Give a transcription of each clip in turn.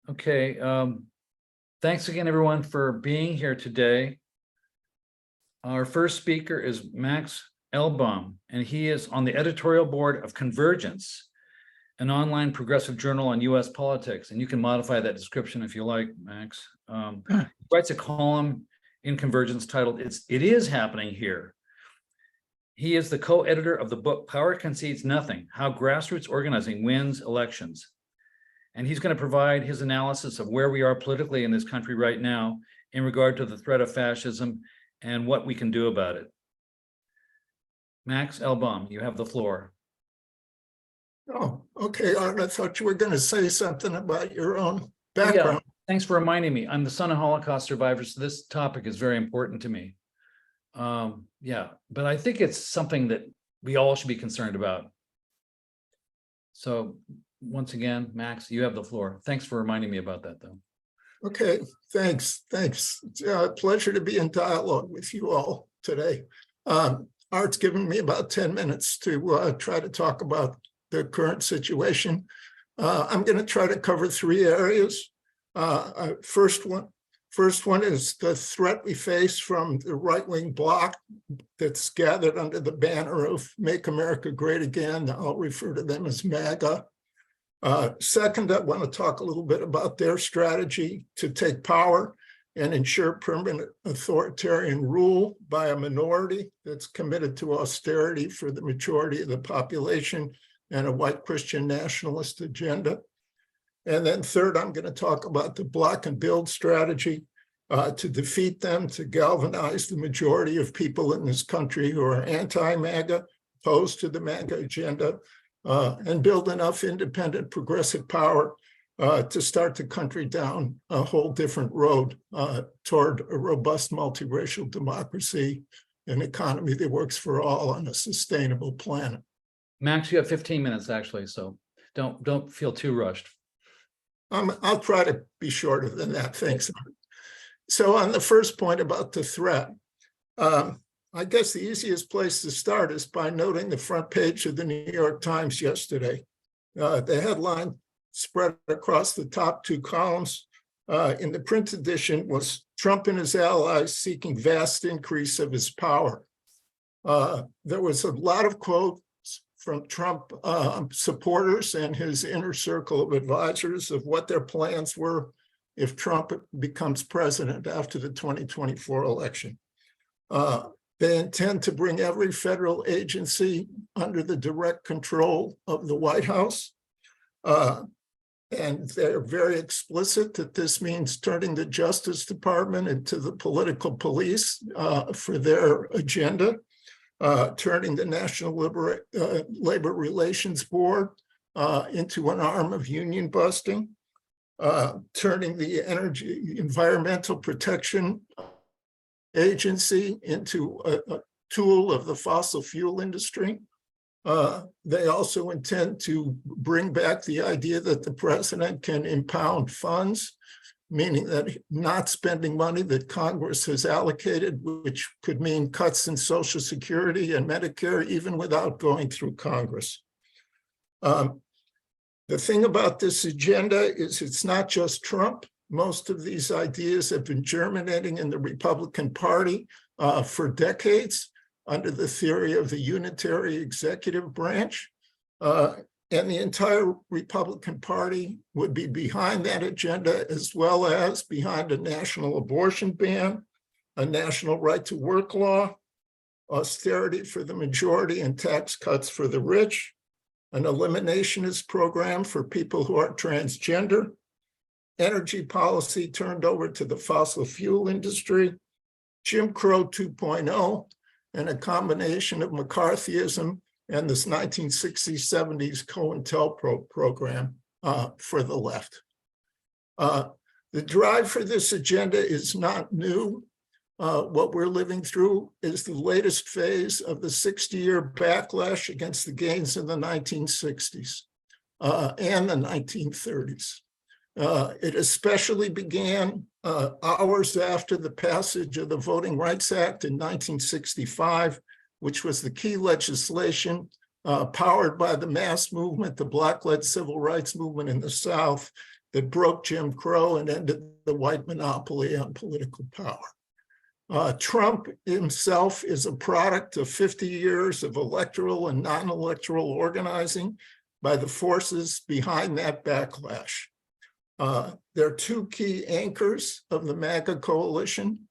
Okay, thanks again, everyone, for being here today. Our first speaker is Max Elbaum, and he is on the editorial board of Convergence, an online progressive journal on U.S. politics. And you can modify that description if you like, Max. He writes a column in Convergence titled "It Is Happening Here." He is the co-editor of the book Power Concedes Nothing: How Grassroots Organizing Wins Elections. And he's going to provide his analysis of where we are politically in this country right now in regard to the threat of fascism and what we can do about it. Max Elbaum, you have the floor. Oh, okay, Art, I thought you were going to say something about your own background. Yeah, thanks for reminding me. I'm the son of Holocaust survivors, so this topic is very important to me. Yeah, but I think it's something that we all should be concerned about. So once again, Max, you have the floor. Thanks for reminding me about that, though. Okay, thanks. It's a pleasure to be in dialogue with you all today. Art's given me about 10 minutes to try to talk about the current situation. I'm going to try to cover three areas. First one is the threat we face from the right-wing bloc that's gathered under the banner of Make America Great Again. I'll refer to them as MAGA. Second, I want to talk a little bit about their strategy to take power and ensure permanent authoritarian rule by a minority that's committed to austerity for the majority of the population and a white Christian nationalist agenda. And then third, I'm going to talk about the block and build strategy to defeat them, to galvanize the majority of people in this country who are anti-MAGA, opposed to the MAGA agenda, and build enough independent progressive power to start the country down a whole different road toward a robust multiracial democracy, an economy that works for all on a sustainable planet. Max, you have 15 minutes, actually, so don't feel too rushed. I'll try to be shorter than that, thanks. So on the first point about the threat, I guess the easiest place to start is by noting the front page of the New York Times yesterday. The headline spread across the top two columns in the print edition was "Trump and his allies seeking vast increase of his power." There was a lot of quotes from Trump supporters and his inner circle of advisors of what their plans were if Trump becomes president after the 2024 election. They intend to bring every federal agency under the direct control of the White House. And they're very explicit that this means turning the Justice Department into the political police for their agenda. Turning the National Labor Relations Board into an arm of union busting, turning the Environmental Protection Agency into a tool of the fossil fuel industry. They also intend to bring back the idea that the president can impound funds, meaning that not spending money that Congress has allocated, which could mean cuts in Social Security and Medicare, even without going through Congress. The thing about this agenda is it's not just Trump. Most of these ideas have been germinating in the Republican Party for decades under the theory of the unitary executive branch. And the entire Republican Party would be behind that agenda, as well as behind a national abortion ban, a national right to work law, austerity for the majority and tax cuts for the rich, an eliminationist program for people who are transgender, energy policy turned over to the fossil fuel industry, Jim Crow 2.0, and a combination of McCarthyism and this 1960s, 70s COINTELPRO program for the left. The drive for this agenda is not new. What we're living through is the latest phase of the 60-year backlash against the gains in the 1960s and the 1930s. It especially began hours after the passage of the Voting Rights Act in 1965, which was the key legislation powered by the mass movement, the Black-led civil rights movement in the South, that broke Jim Crow and ended the white monopoly on political power. Trump himself is a product of 50 years of electoral and non-electoral organizing by the forces behind that backlash. There are two key anchors of the MAGA coalition.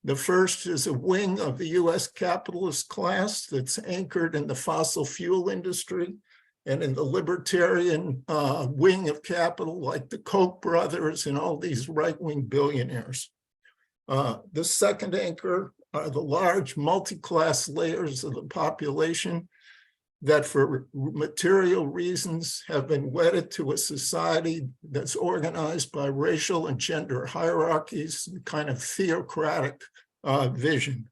The first is a wing of the US capitalist class that's anchored in the fossil fuel industry and in the libertarian wing of capital, like the Koch brothers and all these right-wing billionaires. The second anchor are the large multi-class layers of the population that for material reasons have been wedded to a society that's organized by racial and gender hierarchies, kind of theocratic vision.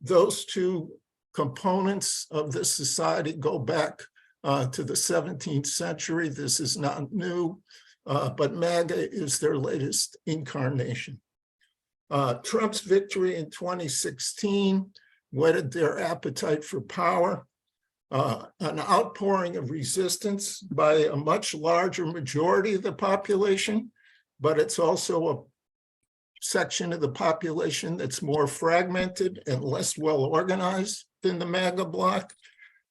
Those two components of this society go back to the 17th century. This is not new, but MAGA is their latest incarnation. Trump's victory in 2016 whetted their appetite for power. An outpouring of resistance by a much larger majority of the population, but it's also a section of the population that's more fragmented and less well organized than the MAGA bloc,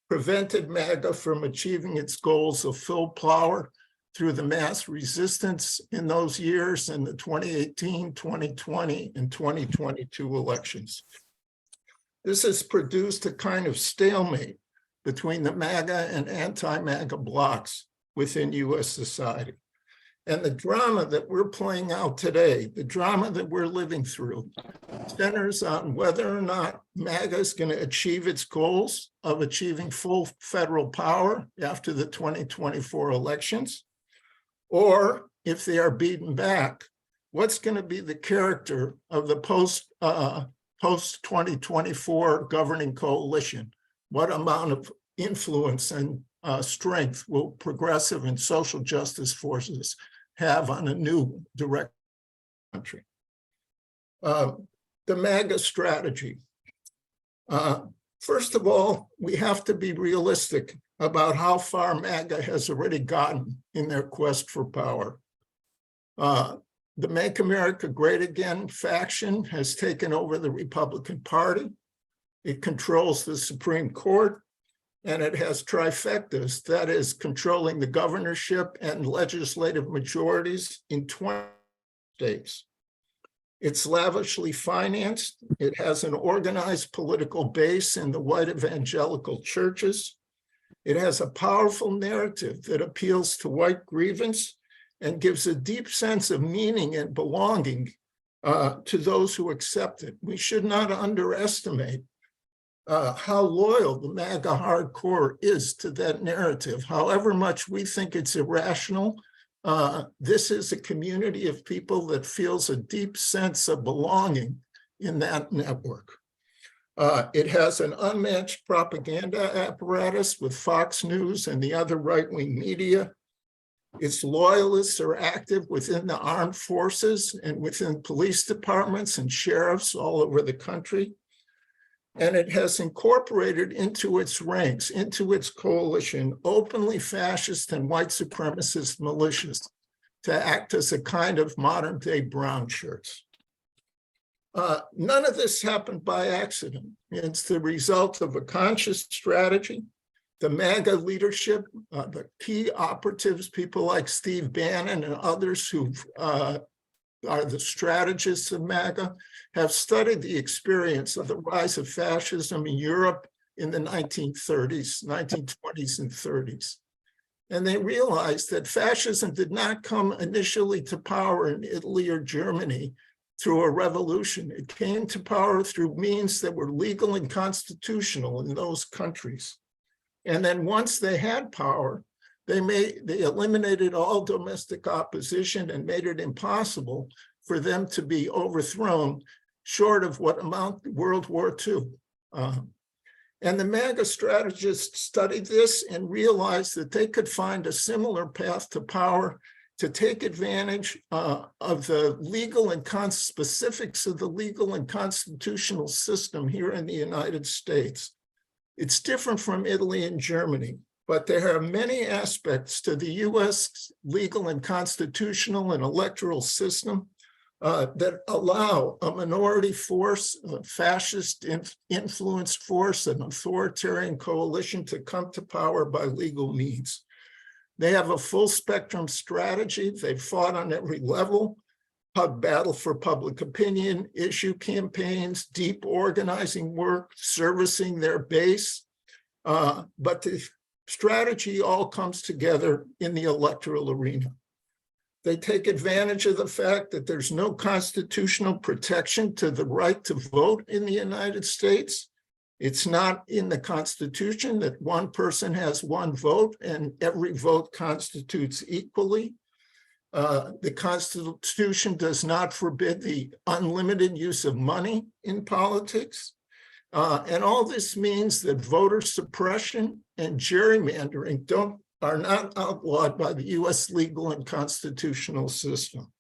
prevented MAGA from achieving its goals of full power through the mass resistance in those years in the 2018, 2020, and 2022 elections. This has produced a kind of stalemate between the MAGA and anti-MAGA blocs within US society. And the drama that we're playing out today, the drama that we're living through, centers on whether or not MAGA is going to achieve its goals of achieving full federal power after the 2024 elections, or if they are beaten back, what's going to be the character of the post-2024 governing coalition? What amount of influence and strength will progressive and social justice forces have on a new direct country? The MAGA strategy. First of all, we have to be realistic about how far MAGA has already gotten in their quest for power. The Make America Great Again faction has taken over the Republican Party. It controls the Supreme Court, and it has trifectas, that is, controlling the governorship and legislative majorities in 20 states. It's lavishly financed. It has an organized political base in the white evangelical churches. It has a powerful narrative that appeals to white grievance and gives a deep sense of meaning and belonging to those who accept it. We should not underestimate how loyal the MAGA hardcore is to that narrative. However much we think it's irrational, this is a community of people that feels a deep sense of belonging in that network. It has an unmatched propaganda apparatus with Fox News and the other right-wing media. Its loyalists are active within the armed forces and within police departments and sheriffs all over the country. And it has incorporated into its ranks, into its coalition, openly fascist and white supremacist militias to act as a kind of modern-day brown shirts. None of this happened by accident. It's the result of a conscious strategy. The MAGA leadership, the key operatives, people like Steve Bannon and others who are the strategists of MAGA, have studied the experience of the rise of fascism in Europe in the 1930s, 1920s and 30s. And they realized that fascism did not come initially to power in Italy or Germany through a revolution. It came to power through means that were legal and constitutional in those countries. And then once they had power, they eliminated all domestic opposition and made it impossible for them to be overthrown, short of what amount World War II. And the MAGA strategists studied this and realized that they could find a similar path to power to take advantage of the legal and specifics of the legal and constitutional system here in the United States. It's different from Italy and Germany, but there are many aspects to the US legal and constitutional and electoral system that allow a minority force, a fascist influenced force, an authoritarian coalition to come to power by legal means. They have a full spectrum strategy. They've fought on every level, battle for public opinion, issue campaigns, deep organizing work, servicing their base. But the strategy all comes together in the electoral arena. They take advantage of the fact that there's no constitutional protection to the right to vote in the United States. It's not in the Constitution that one person has one vote and every vote constitutes equally. The Constitution does not forbid the unlimited use of money in politics. And all this means that voter suppression and gerrymandering are not outlawed by the US legal and constitutional system.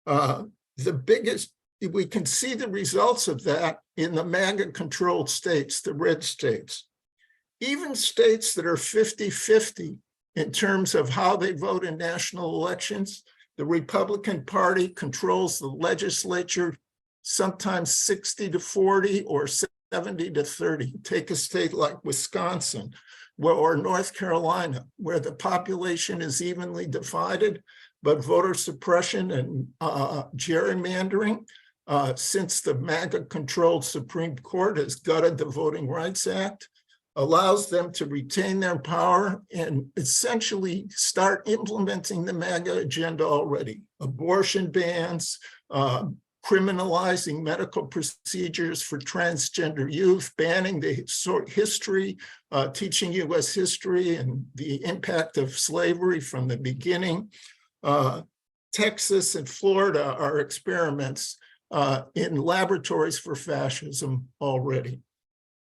We can see the results of that in the MAGA controlled states, the red states. Even states that are 50-50 in terms of how they vote in national elections, the Republican Party controls the legislature sometimes 60-40 or 70-30. Take a state like Wisconsin or North Carolina, where the population is evenly divided, but voter suppression and gerrymandering, since the MAGA-controlled Supreme Court has gutted the Voting Rights Act, allows them to retain their power and essentially start implementing the MAGA agenda already. Abortion bans, criminalizing medical procedures for transgender youth, banning the history, teaching US history and the impact of slavery from the beginning. Texas and Florida are experiments in laboratories for fascism already.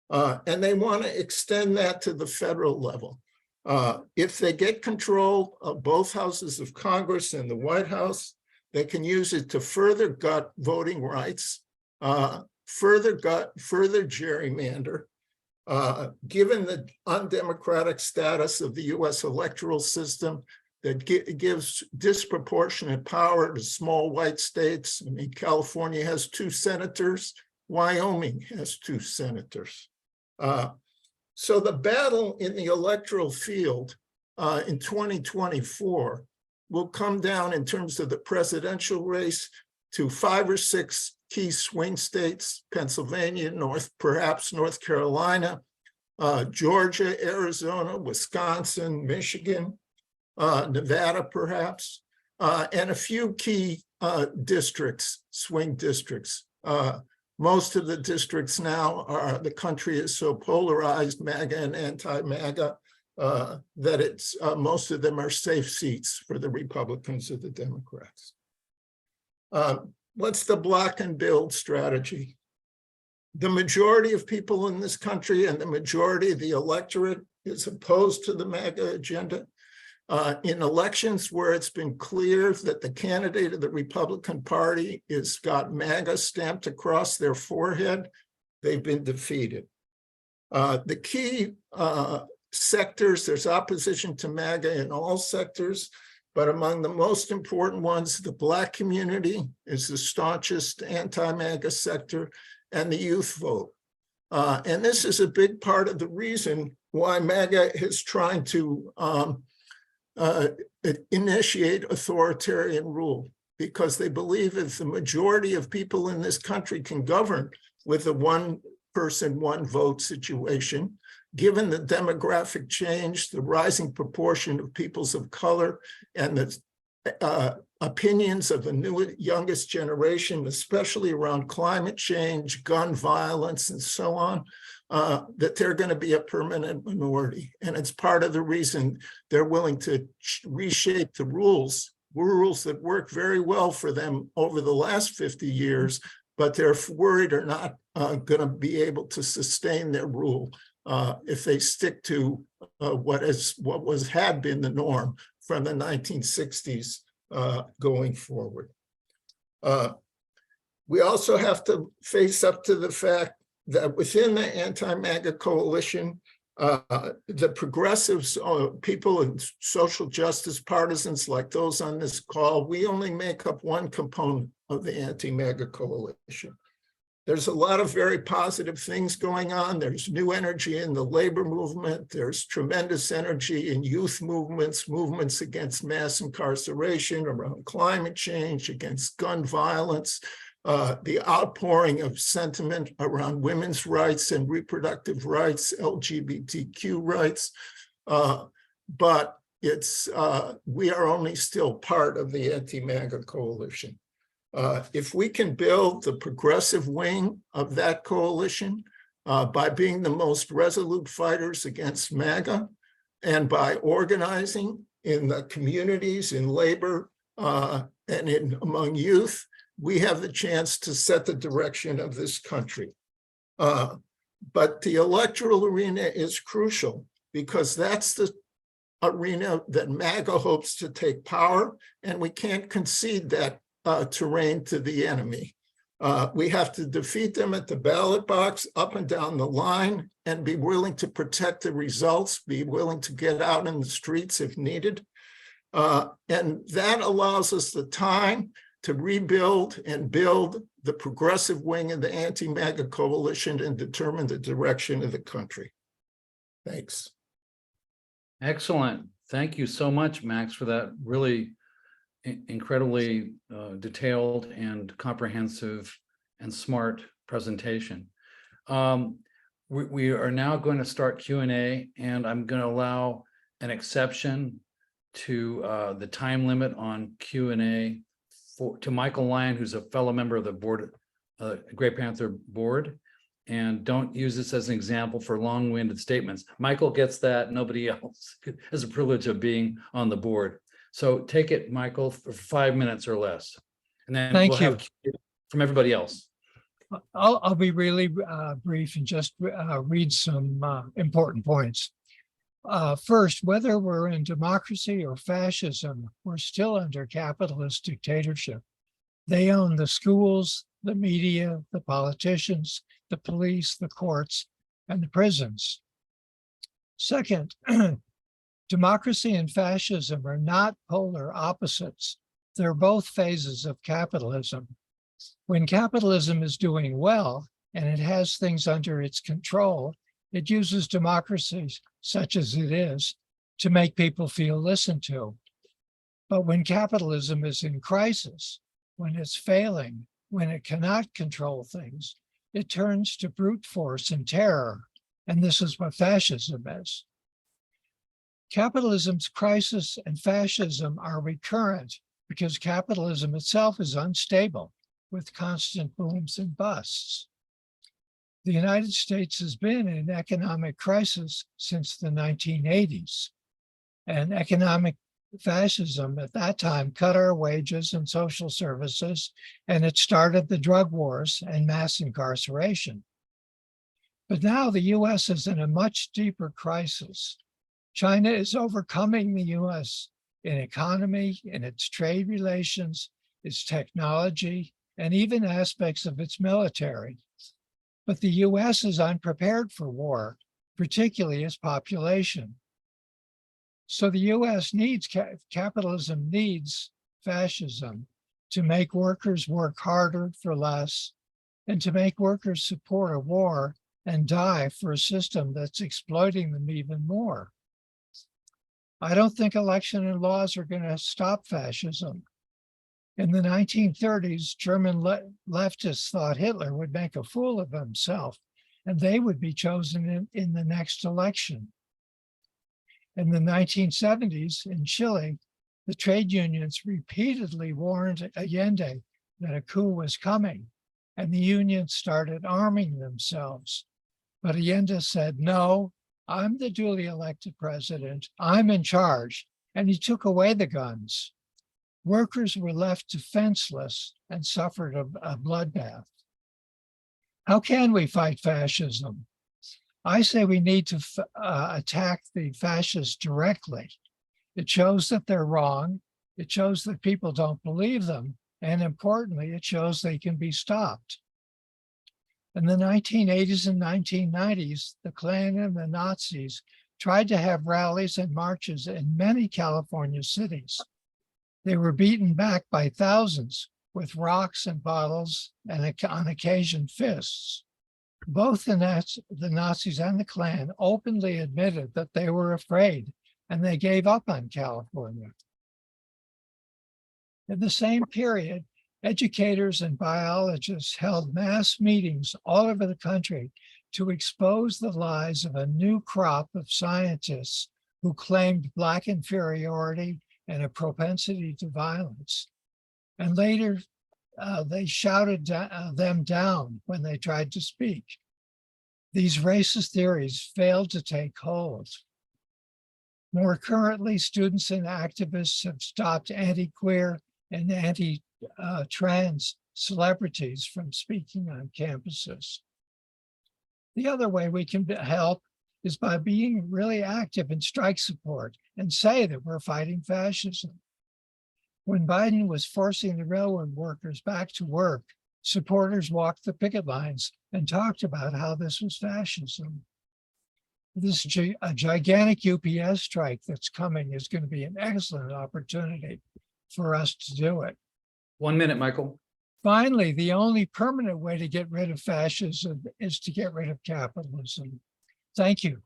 And they want to extend that to the federal level. If they get control of both houses of Congress and the White House, they can use it to further gut voting rights, further gerrymander. Given the undemocratic status of the US electoral system that gives disproportionate power to small white states. I mean, California has 2 senators, Wyoming has 2 senators. So the battle in the electoral field in 2024 will come down in terms of the presidential race to 5 or 6 key swing states, Pennsylvania, perhaps North Carolina, Georgia, Arizona, Wisconsin, Michigan, Nevada, perhaps, and a few key districts, swing districts. Most of the districts now the country is so polarized, MAGA and anti-MAGA, that most of them are safe seats for the Republicans or the Democrats. What's the block and build strategy? The majority of people in this country and the majority of the electorate is opposed to the MAGA agenda. In elections where it's been clear that the candidate of the Republican Party has got MAGA stamped across their forehead, they've been defeated. The key sectors, there's opposition to MAGA in all sectors, but among the most important ones, the Black community is the staunchest anti-MAGA sector, and the youth vote. And this is a big part of the reason why MAGA is trying to initiate authoritarian rule, because they believe if the majority of people in this country can govern with a one person, one vote situation, given the demographic change, the rising proportion of peoples of color, and the opinions of the youngest generation, especially around climate change, gun violence, and so on, that they're going to be a permanent minority. And it's part of the reason they're willing to reshape the rules that work very well for them over the last 50 years, but they're worried are not going to be able to sustain their rule if they stick to what had been the norm from the 1960s going forward. We also have to face up to the fact that within the anti-MAGA coalition, The progressives, people and social justice partisans like those on this call, we only make up one component of the anti-MAGA coalition. There's a lot of very positive things going on. There's new energy in the labor movement. There's tremendous energy in youth movements against mass incarceration, around climate change, against gun violence, the outpouring of sentiment around women's rights and reproductive rights, LGBTQ rights. But we are only still part of the anti-MAGA coalition. If we can build the progressive wing of that coalition by being the most resolute fighters against MAGA and by organizing in the communities, in labor, and among youth, we have the chance to set the direction of this country. But the electoral arena is crucial because that's the arena that MAGA hopes to take power, and we can't concede that terrain to the enemy. We have to defeat them at the ballot box, up and down the line, and be willing to protect the results, be willing to get out in the streets if needed. And that allows us the time to rebuild and build the progressive wing of the anti-MAGA coalition and determine the direction of the country. Thanks. Excellent. Thank you so much, Max, for that really incredibly detailed and comprehensive and smart presentation. We are now going to start Q&A, and I'm going to allow an exception to the time limit on Q&A to Michael Lyon, who's a fellow member of the board, Gray Panther board, and don't use this as an example for long-winded statements. Michael gets that. Nobody else has the privilege of being on the board. So take it, Michael, for 5 minutes or less, and then we'll have from everybody else. I'll be really brief and just read some important points. First, whether we're in democracy or fascism, we're still under capitalist dictatorship. They own the schools, the media, the politicians, the police, the courts, and the prisons. Second, democracy and fascism are not polar opposites. They're both phases of capitalism. When capitalism is doing well and it has things under its control, it uses democracies, such as it is, to make people feel listened to. But when capitalism is in crisis, when it's failing, when it cannot control things, it turns to brute force and terror. And this is what fascism is. Capitalism's crisis and fascism are recurrent because capitalism itself is unstable with constant booms and busts. The United States has been in economic crisis since the 1980s, and economic fascism at that time cut our wages and social services, and it started the drug wars and mass incarceration. But now the US is in a much deeper crisis. China is overcoming the US in economy, in its trade relations, its technology, and even aspects of its military. But the US is unprepared for war, particularly its population. So the US needs, capitalism needs fascism to make workers work harder for less, and to make workers support a war and die for a system that's exploiting them even more. I don't think election and laws are going to stop fascism. In the 1930s, German leftists thought Hitler would make a fool of himself, and they would be chosen in the next election. In the 1970s, in Chile, the trade unions repeatedly warned Allende that a coup was coming, and the unions started arming themselves. But Allende said, "No, I'm the duly elected president, I'm in charge," and he took away the guns. Workers were left defenseless and suffered a bloodbath. How can we fight fascism? I say we need to attack the fascists directly. It shows that they're wrong. It shows that people don't believe them. And importantly, it shows they can be stopped. In the 1980s and 1990s, the Klan and the Nazis tried to have rallies and marches in many California cities. They were beaten back by thousands with rocks and bottles and on occasion fists. Both the Nazis and the Klan openly admitted that they were afraid and they gave up on California. In the same period, educators and biologists held mass meetings all over the country to expose the lies of a new crop of scientists who claimed Black inferiority and a propensity to violence. And later, they shouted them down when they tried to speak. These racist theories failed to take hold. More currently, students and activists have stopped anti-queer and anti-trans celebrities from speaking on campuses. The other way we can help is by being really active in strike support and say that we're fighting fascism. When Biden was forcing the railroad workers back to work, supporters walked the picket lines and talked about how this was fascism. This a gigantic UPS strike that's coming is going to be an excellent opportunity for us to do it. 1 minute, Michael. Finally, the only permanent way to get rid of fascism is to get rid of capitalism. Thank you.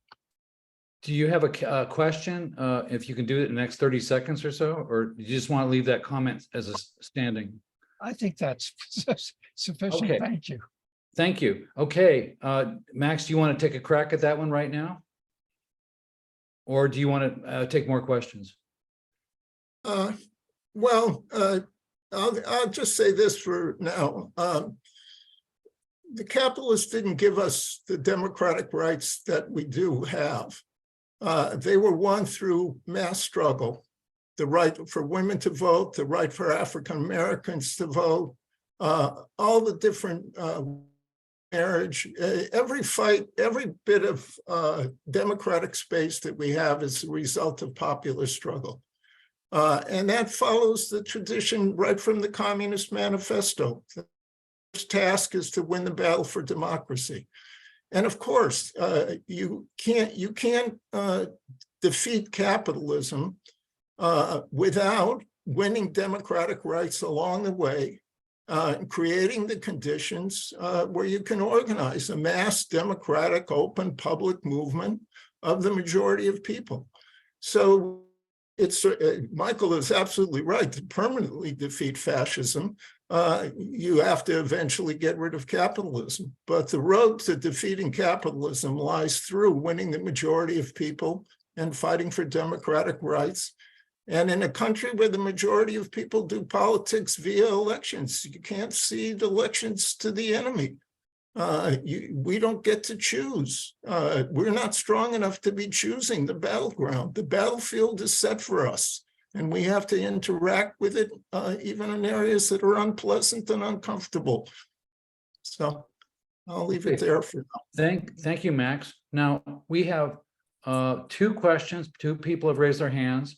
Do you have a question? If you can do it in the next 30 seconds or so, or you just want to leave that comment as a standing? I think that's sufficient. Okay. Thank you. Thank you. Okay, Max, do you want to take a crack at that one right now? Or do you want to take more questions? Well, I'll just say this for now. The capitalists didn't give us the democratic rights that we do have. They were won through mass struggle. The right for women to vote, the right for African Americans to vote, all the different marriage, every fight, every bit of democratic space that we have is a result of popular struggle. And that follows the tradition right from the Communist Manifesto. The first task is to win the battle for democracy. And of course, you can't defeat capitalism without winning democratic rights along the way, creating the conditions where you can organize a mass democratic, open, public movement of the majority of people. So it's Michael is absolutely right. To permanently defeat fascism, you have to eventually get rid of capitalism. But the road to defeating capitalism lies through winning the majority of people and fighting for democratic rights. And in a country where the majority of people do politics via elections, you can't cede elections to the enemy. We don't get to choose. We're not strong enough to be choosing the battleground. The battlefield is set for us, and we have to interact with it, even in areas that are unpleasant and uncomfortable. So I'll leave it there for now. Thank you, Max. Now we have 2 questions. 2 people have raised their hands.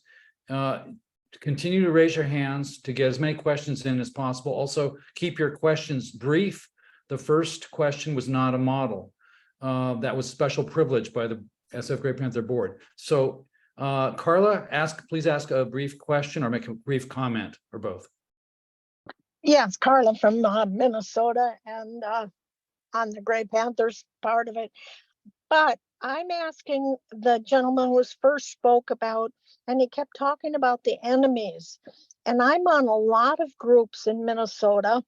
Continue to raise your hands to get as many questions in as possible. Also, keep your questions brief. The first question was not a model. That was special privilege by the SF Gray Panther board. So Carla, please ask a brief question or make a brief comment or both. Yes, Carla from Minnesota, and on the Gray Panthers part of it. But I'm asking the gentleman who first spoke about, and he kept talking about the enemies. And I'm on a lot of groups in Minnesota,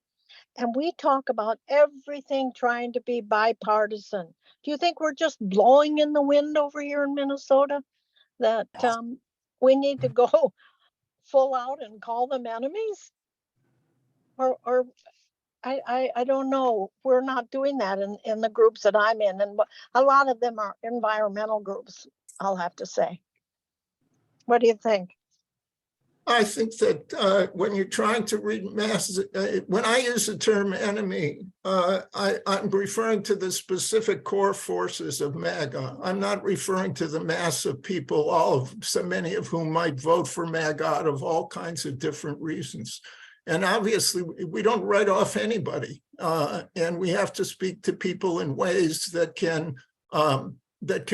and we talk about everything trying to be bipartisan. Do you think we're just blowing in the wind over here in Minnesota? That we need to go full out and call them enemies? Or I don't know. We're not doing that in the groups that I'm in. And a lot of them are environmental groups, I'll have to say. What do you think? I think that when you're trying to read mass, when I use the term enemy, I'm referring to the specific core forces of MAGA. I'm not referring to the mass of people, so many of whom might vote for MAGA out of all kinds of different reasons. And obviously, we don't write off anybody, and we have to speak to people in ways that can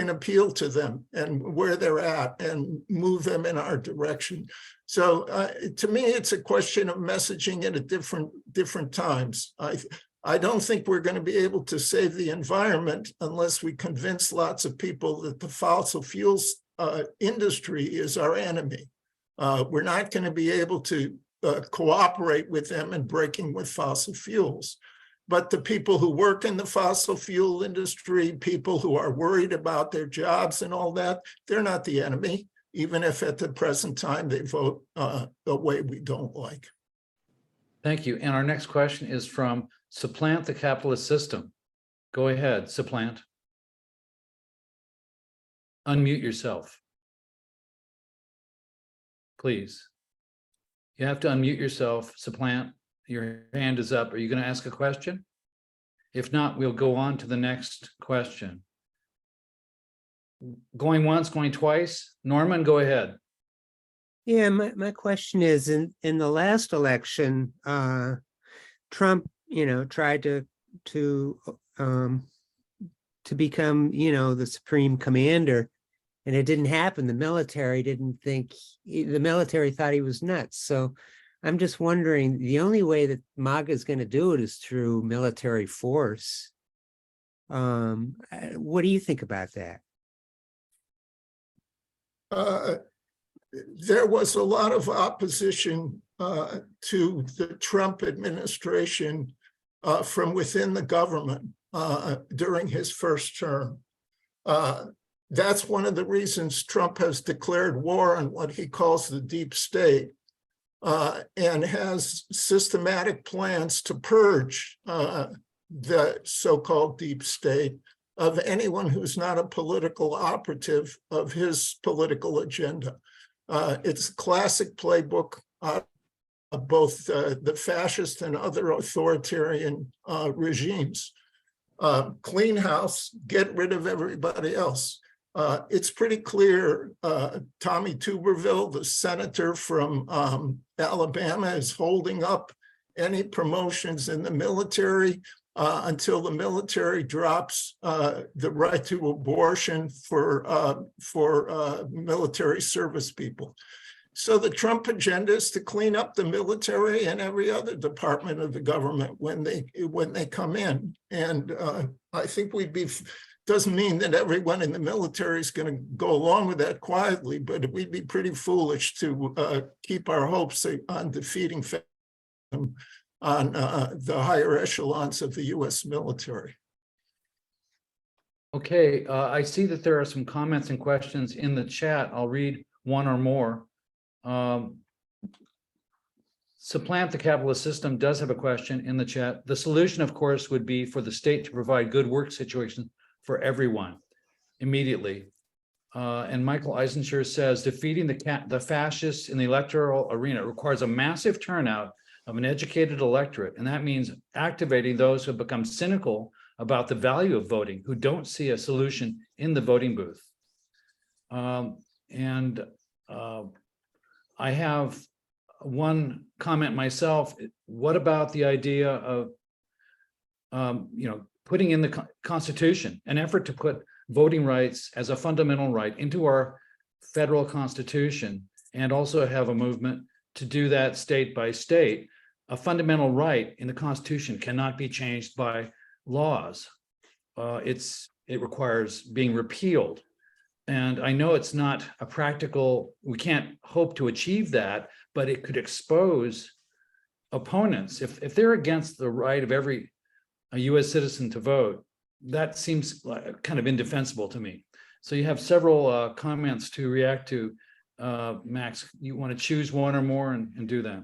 appeal to them and where they're at and move them in our direction. So to me, it's a question of messaging it at different times. I don't think we're going to be able to save the environment unless we convince lots of people that the fossil fuels industry is our enemy. We're not going to be able to cooperate with them in breaking with fossil fuels. But the people who work in the fossil fuel industry, people who are worried about their jobs and all that, they're not the enemy, even if at the present time they vote a way we don't like. Thank you. And our next question is from Supplant the Capitalist System. Go ahead, Supplant. Unmute yourself, please. You have to unmute yourself, Supplant. Your hand is up. Are you going to ask a question? If not, we'll go on to the next question. Going once, going twice. Norman, go ahead. Yeah, my question is, in the last election, Trump, tried to become, the supreme commander, and it didn't happen. The military thought he was nuts. So I'm just wondering, the only way that MAGA is going to do it is through military force. What do you think about that? There was a lot of opposition to the Trump administration from within the government during his first term. That's one of the reasons Trump has declared war on what he calls the deep state, and has systematic plans to purge the so-called deep state of anyone who's not a political operative of his political agenda. It's a classic playbook of both the fascist and other authoritarian regimes. Clean house, get rid of everybody else. It's pretty clear Tommy Tuberville, the senator from Alabama, is holding up any promotions in the military until the military drops the right to abortion for military service people. So the Trump agenda is to clean up the military and every other department of the government when they come in. And I think doesn't mean that everyone in the military is going to go along with that quietly, but we'd be pretty foolish to keep our hopes on defeating fascism on the higher echelons of the U.S. military. Okay, I see that there are some comments and questions in the chat. I'll read one or more. Supplant the Capitalist System does have a question in the chat. The solution, of course, would be for the state to provide good work situations for everyone immediately. And Michael Eisenschur says, defeating the fascists in the electoral arena requires a massive turnout of an educated electorate. And that means activating those who have become cynical about the value of voting, who don't see a solution in the voting booth. I have one comment myself. What about the idea of, putting in the Constitution, an effort to put voting rights as a fundamental right into our federal Constitution, and also have a movement to do that state by state? A fundamental right in the Constitution cannot be changed by laws. It requires being repealed. And I know it's not a practical, we can't hope to achieve that, but it could expose opponents. If they're against the right of every US citizen to vote, that seems like kind of indefensible to me. So you have several comments to react to. Max, you want to choose one or more and do that?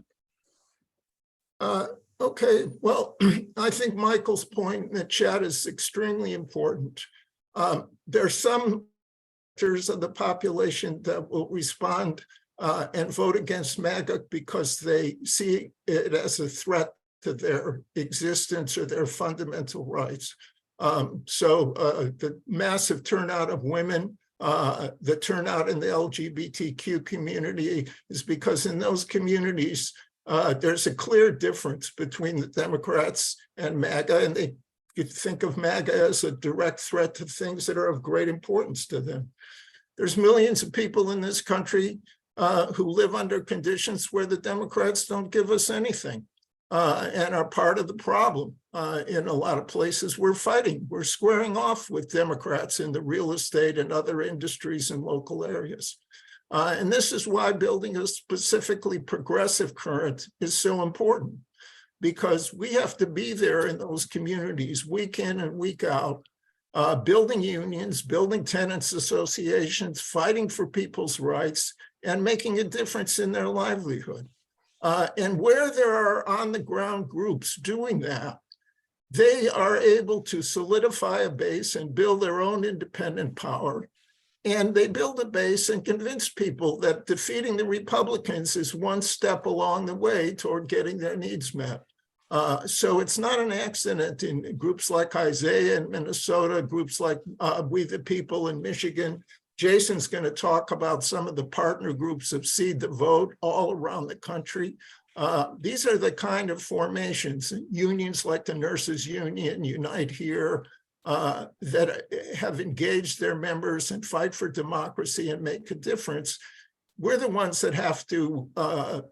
Okay, well, I think Michael's point in the chat is extremely important. There are some sectors of the population that will respond and vote against MAGA because they see it as a threat to their existence or their fundamental rights. So the massive turnout of women, the turnout in the LGBTQ community is because in those communities, There's a clear difference between the Democrats and MAGA, and you think of MAGA as a direct threat to things that are of great importance to them. There's millions of people in this country who live under conditions where the Democrats don't give us anything and are part of the problem. In a lot of places, we're fighting. We're squaring off with Democrats in the real estate and other industries in local areas. And this is why building a specifically progressive current is so important, because we have to be there in those communities week in and week out, building unions, building tenants associations, fighting for people's rights, and making a difference in their livelihood. And where there are on-the-ground groups doing that, they are able to solidify a base and build their own independent power. And they build a base and convince people that defeating the Republicans is one step along the way toward getting their needs met. So it's not an accident in groups like Isaiah in Minnesota, groups like We the People in Michigan. Jason's going to talk about some of the partner groups of Seed the Vote all around the country. These are the kind of formations, unions like the Nurses Union, Unite Here, that have engaged their members and fight for democracy and make a difference. We're the ones that have to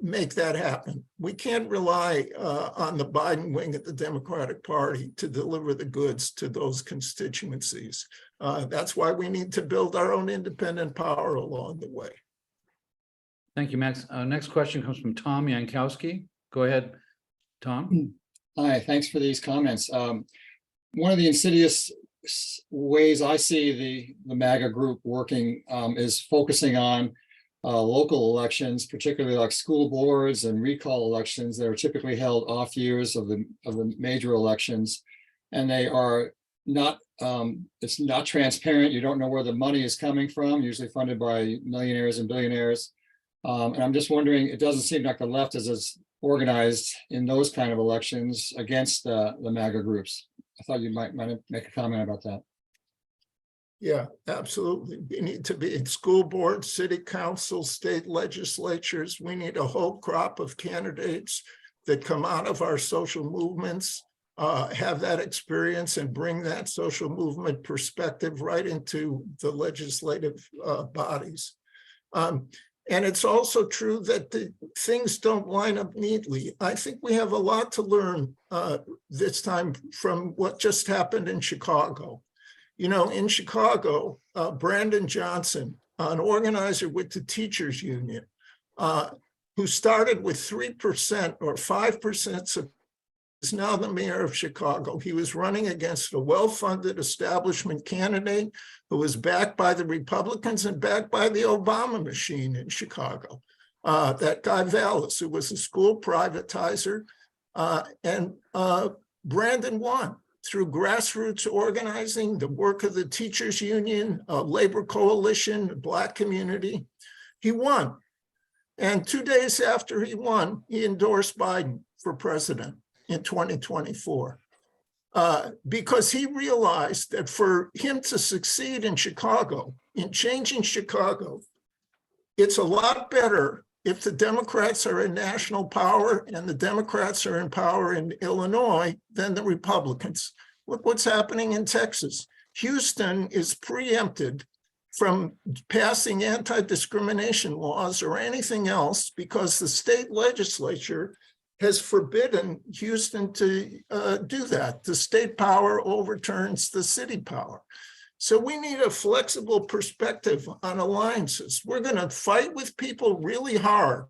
make that happen. We can't rely on the Biden wing of the Democratic Party to deliver the goods to those constituencies. That's why we need to build our own independent power along the way. Thank you, Max. Next question comes from Tom Yankowski. Go ahead, Tom. Hi, thanks for these comments. One of the insidious ways I see the MAGA group working is focusing on local elections, particularly like school boards and recall elections that are typically held off years of the major elections, and they are not. It's not transparent. You don't know where the money is coming from. Usually funded by millionaires and billionaires. And I'm just wondering. It doesn't seem like the left is as organized in those kind of elections against the MAGA groups. I thought you might make a comment about that. Yeah, absolutely. We need to be in school boards, city councils, state legislatures. We need a whole crop of candidates that come out of our social movements, have that experience and bring that social movement perspective right into the legislative bodies. And it's also true that the things don't line up neatly. I think we have a lot to learn this time from what just happened in Chicago. You know, in Chicago, Brandon Johnson, an organizer with the teachers union, who started with 3% or 5% support, is now the mayor of Chicago. He was running against a well-funded establishment candidate who was backed by the Republicans and backed by the Obama machine in Chicago. That guy Vallis, who was a school privatizer, and Brandon won through grassroots organizing, the work of the teachers union, labor coalition, the Black community. He won. And 2 days after he won, he endorsed Biden for president in 2024, because he realized that for him to succeed in Chicago, in changing Chicago, it's a lot better if the Democrats are in national power and the Democrats are in power in Illinois than the Republicans. Look what's happening in Texas. Houston is preempted from passing anti-discrimination laws or anything else because the state legislature has forbidden Houston to do that. The state power overturns the city power. So we need a flexible perspective on alliances. We're going to fight with people really hard,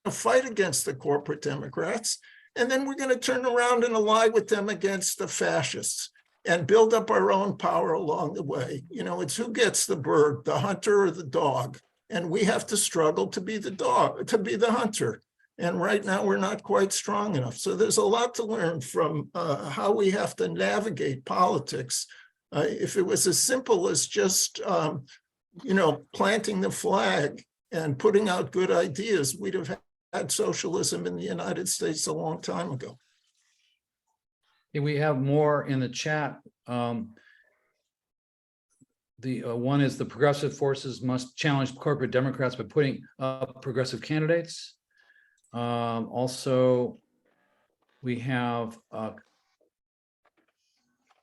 fight against the corporate Democrats, and then we're going to turn around and ally with them against the fascists and build up our own power along the way. You know, it's who gets the bird, the hunter or the dog, and we have to struggle to be the dog, to be the hunter. And right now, we're not quite strong enough. So there's a lot to learn from how we have to navigate politics. If it was as simple as just, you know, planting the flag and putting out good ideas, we'd have had socialism in the United States a long time ago. We have more in the chat. The one is the progressive forces must challenge corporate Democrats by putting up progressive candidates. Also, we have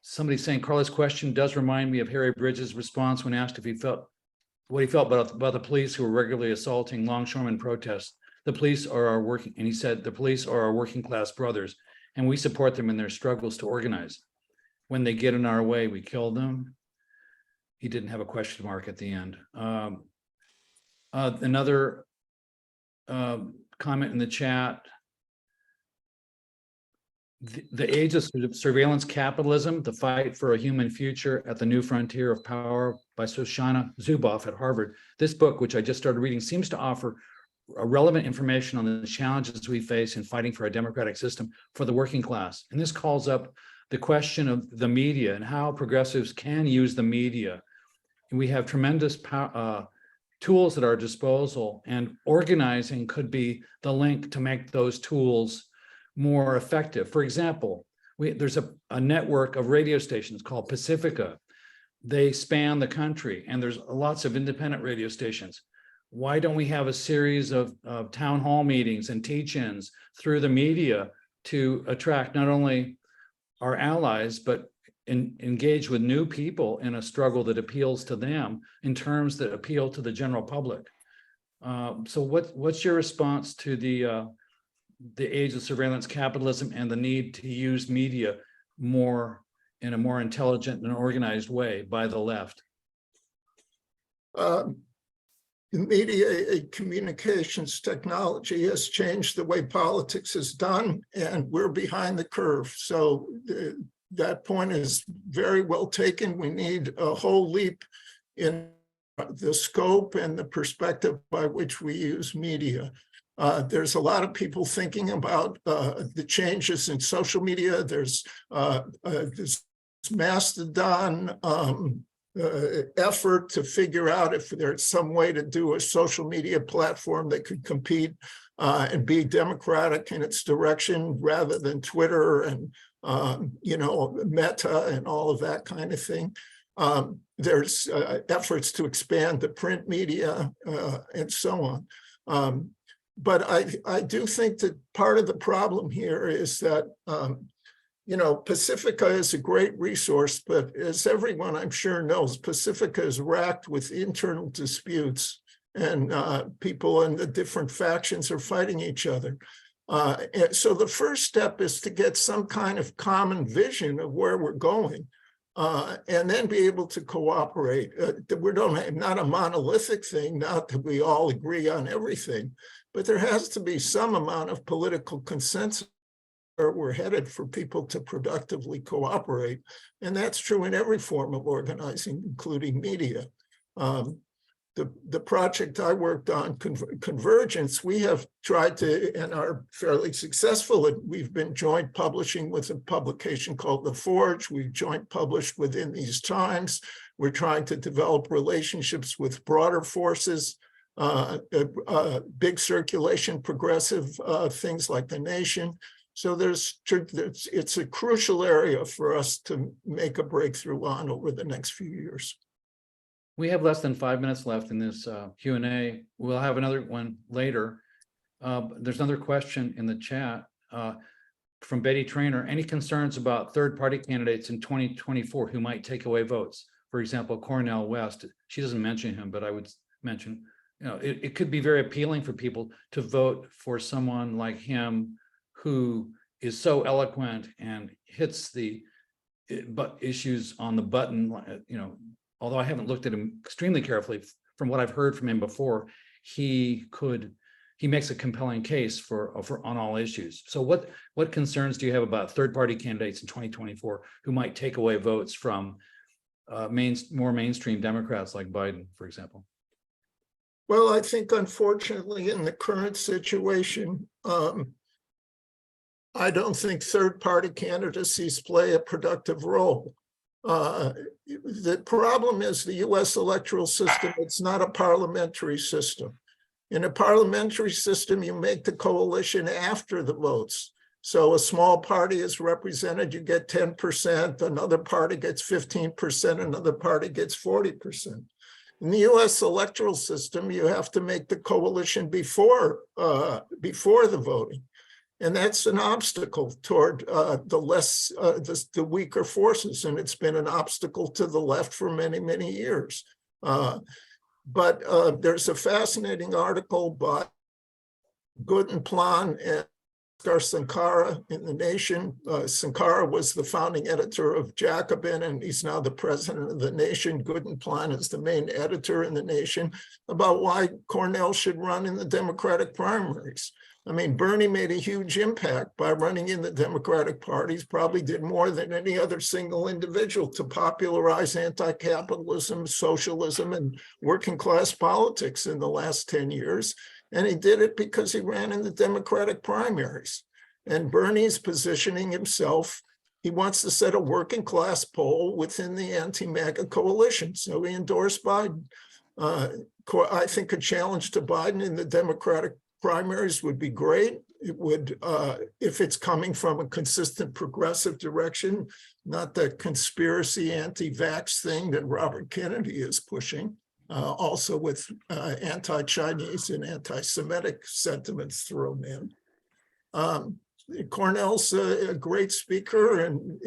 somebody saying Carla's question does remind me of Harry Bridges' response when asked if he felt what he felt about the police who were regularly assaulting longshoremen protests. The police are our working, and he said, the police are our working class brothers, and we support them in their struggles to organize. When they get in our way, we kill them. He didn't have a question mark at the end. Another comment in the chat. The age of surveillance capitalism, the fight for a human future at the new frontier of power by Shoshana Zuboff at Harvard. This book, which I just started reading, seems to offer relevant information on the challenges we face in fighting for a democratic system for the working class. And this calls up the question of the media and how progressives can use the media. And we have tremendous tools at our disposal, and organizing could be the link to make those tools more effective. For example, there's a network of radio stations called Pacifica. They span the country, and there's lots of independent radio stations. Why don't we have a series of town hall meetings and teach-ins through the media to attract not only our allies, but engage with new people in a struggle that appeals to them in terms that appeal to the general public? So what's your response to the age of surveillance capitalism and the need to use media more in a more intelligent and organized way by the left? Media communications technology has changed the way politics is done, and we're behind the curve. So that point is very well taken. We need a whole leap in the scope and the perspective by which we use media. There's a lot of people thinking about the changes in social media. There's this Mastodon effort to figure out if there's some way to do a social media platform that could compete and be democratic in its direction rather than Twitter and Meta and all of that kind of thing. There's efforts to expand the print media and so on. But I do think that part of the problem here is that, Pacifica is a great resource, but as everyone I'm sure knows, Pacifica is racked with internal disputes, and people in the different factions are fighting each other. And so the first step is to get some kind of common vision of where we're going, and then be able to cooperate. Not a monolithic thing, not that we all agree on everything, but there has to be some amount of political consensus where we're headed for people to productively cooperate. And that's true in every form of organizing, including media. The project I worked on, Convergence, we have tried to, and are fairly successful. We've been joint publishing with a publication called The Forge. We've joint published within these times. We're trying to develop relationships with broader forces, big circulation, progressive things like The Nation. So it's a crucial area for us to make a breakthrough on over the next few years. We have less than 5 minutes left in this Q&A. We'll have another one later. There's another question in the chat from Betty Trainer. Any concerns about third-party candidates in 2024 who might take away votes? For example, Cornel West. She doesn't mention him, but I would mention, it could be very appealing for people to vote for someone like him who is so eloquent and hits the issues on the button, although I haven't looked at him extremely carefully, from what I've heard from him before, he makes a compelling case for on all issues. So what concerns do you have about third-party candidates in 2024 who might take away votes from more mainstream Democrats like Biden, for example? Well, I think unfortunately in the current situation, I don't think third-party candidacies play a productive role. The problem is the US electoral system, it's not a parliamentary system. In a parliamentary system, you make the coalition after the votes. So a small party is represented, you get 10%, another party gets 15%, another party gets 40%. In the US electoral system, you have to make the coalition before the voting. And that's an obstacle toward the weaker forces. And it's been an obstacle to the left for many, many years. But there's a fascinating article by Guttenplan and Sankara in The Nation. Sankara was the founding editor of Jacobin, and he's now the president of The Nation. Guttenplan is the main editor in The Nation, about why Cornell should run in the Democratic primaries. I mean, Bernie made a huge impact by running in the Democratic parties, probably did more than any other single individual to popularize anti-capitalism, socialism, and working class politics in the last 10 years. And he did it because he ran in the Democratic primaries. And Bernie's positioning himself, he wants to set a working class pole within the anti-MAGA coalition. So he endorsed Biden. I think a challenge to Biden in the Democratic primaries would be great. It would, if it's coming from a consistent progressive direction, not the conspiracy anti-vax thing that Robert Kennedy is pushing. Also with anti-Chinese and anti-Semitic sentiments thrown in. Cornell's a great speaker, and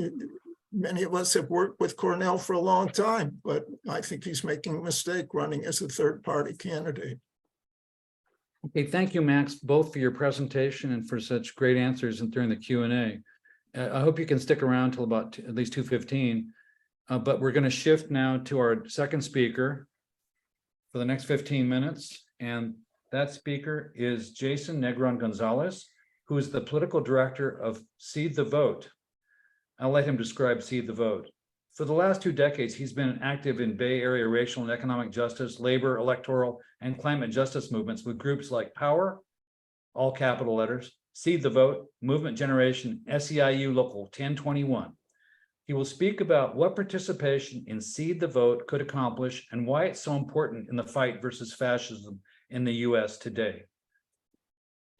many of us have worked with Cornell for a long time, but I think he's making a mistake running as a third-party candidate. Okay, thank you, Max, both for your presentation and for such great answers and during the Q&A. I hope you can stick around till about at least 2:15, but we're going to shift now to our second speaker for the next 15 minutes. And that speaker is Jason Negron-Gonzalez, who is the political director of Seed the Vote. I'll let him describe Seed the Vote. For the last 2 decades, he's been active in Bay Area racial and economic justice, labor, electoral, and climate justice movements with groups like Power, all capital letters, Seed the Vote, Movement Generation, SEIU Local 1021. He will speak about what participation in Seed the Vote could accomplish and why it's so important in the fight versus fascism in the US today.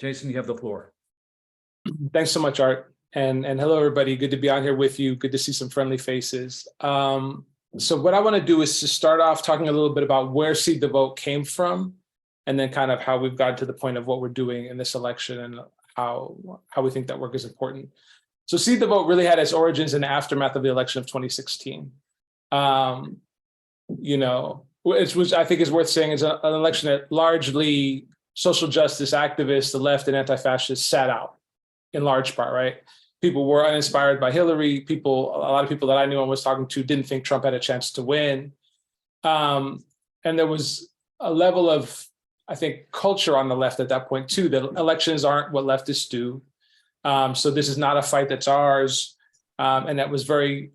Jason, you have the floor. Thanks so much, Art. And hello, everybody. Good to be on here with you. Good to see some friendly faces. So what I want to do is to start off talking a little bit about where Seed the Vote came from, and then kind of how we've gotten to the point of what we're doing in this election and how we think that work is important. So Seed the Vote really had its origins in the aftermath of the election of 2016. Which I think is worth saying is an election that largely social justice activists, the left and anti-fascists sat out in large part, right? People were uninspired by Hillary. A lot of people that I knew and was talking to didn't think Trump had a chance to win. And there was a level of, I think, culture on the left at that point too, that elections aren't what leftists do. So this is not a fight that's ours. And that was very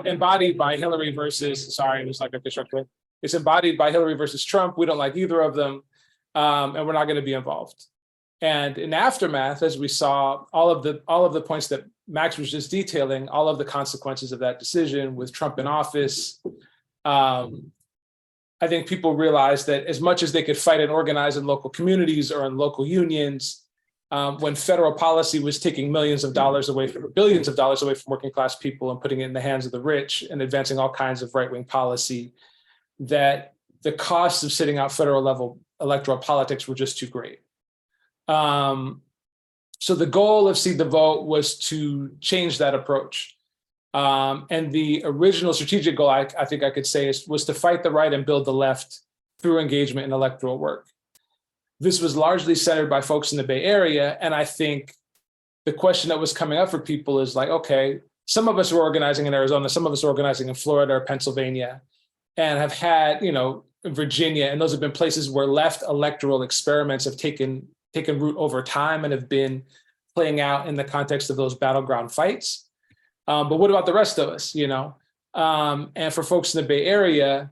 embodied by Hillary versus, sorry, it was like a constructive. It's embodied by Hillary versus Trump. We don't like either of them. And we're not going to be involved. And in aftermath, as we saw all of the points that Max was just detailing, all of the consequences of that decision with Trump in office, I think people realized that as much as they could fight and organize in local communities or in local unions, when federal policy was taking billions of dollars away from working class people and putting it in the hands of the rich and advancing all kinds of right-wing policy, that the costs of sitting out federal level electoral politics were just too great. So the goal of Seed the Vote was to change that approach. And the original strategic goal, I think I could say, was to fight the right and build the left through engagement in electoral work. This was largely centered by folks in the Bay Area. And I think the question that was coming up for people is like, okay, some of us were organizing in Arizona, some of us were organizing in Florida or Pennsylvania, and have had, Virginia, and those have been places where left electoral experiments have taken root over time and have been playing out in the context of those battleground fights. But what about the rest of us, And for folks in the Bay Area,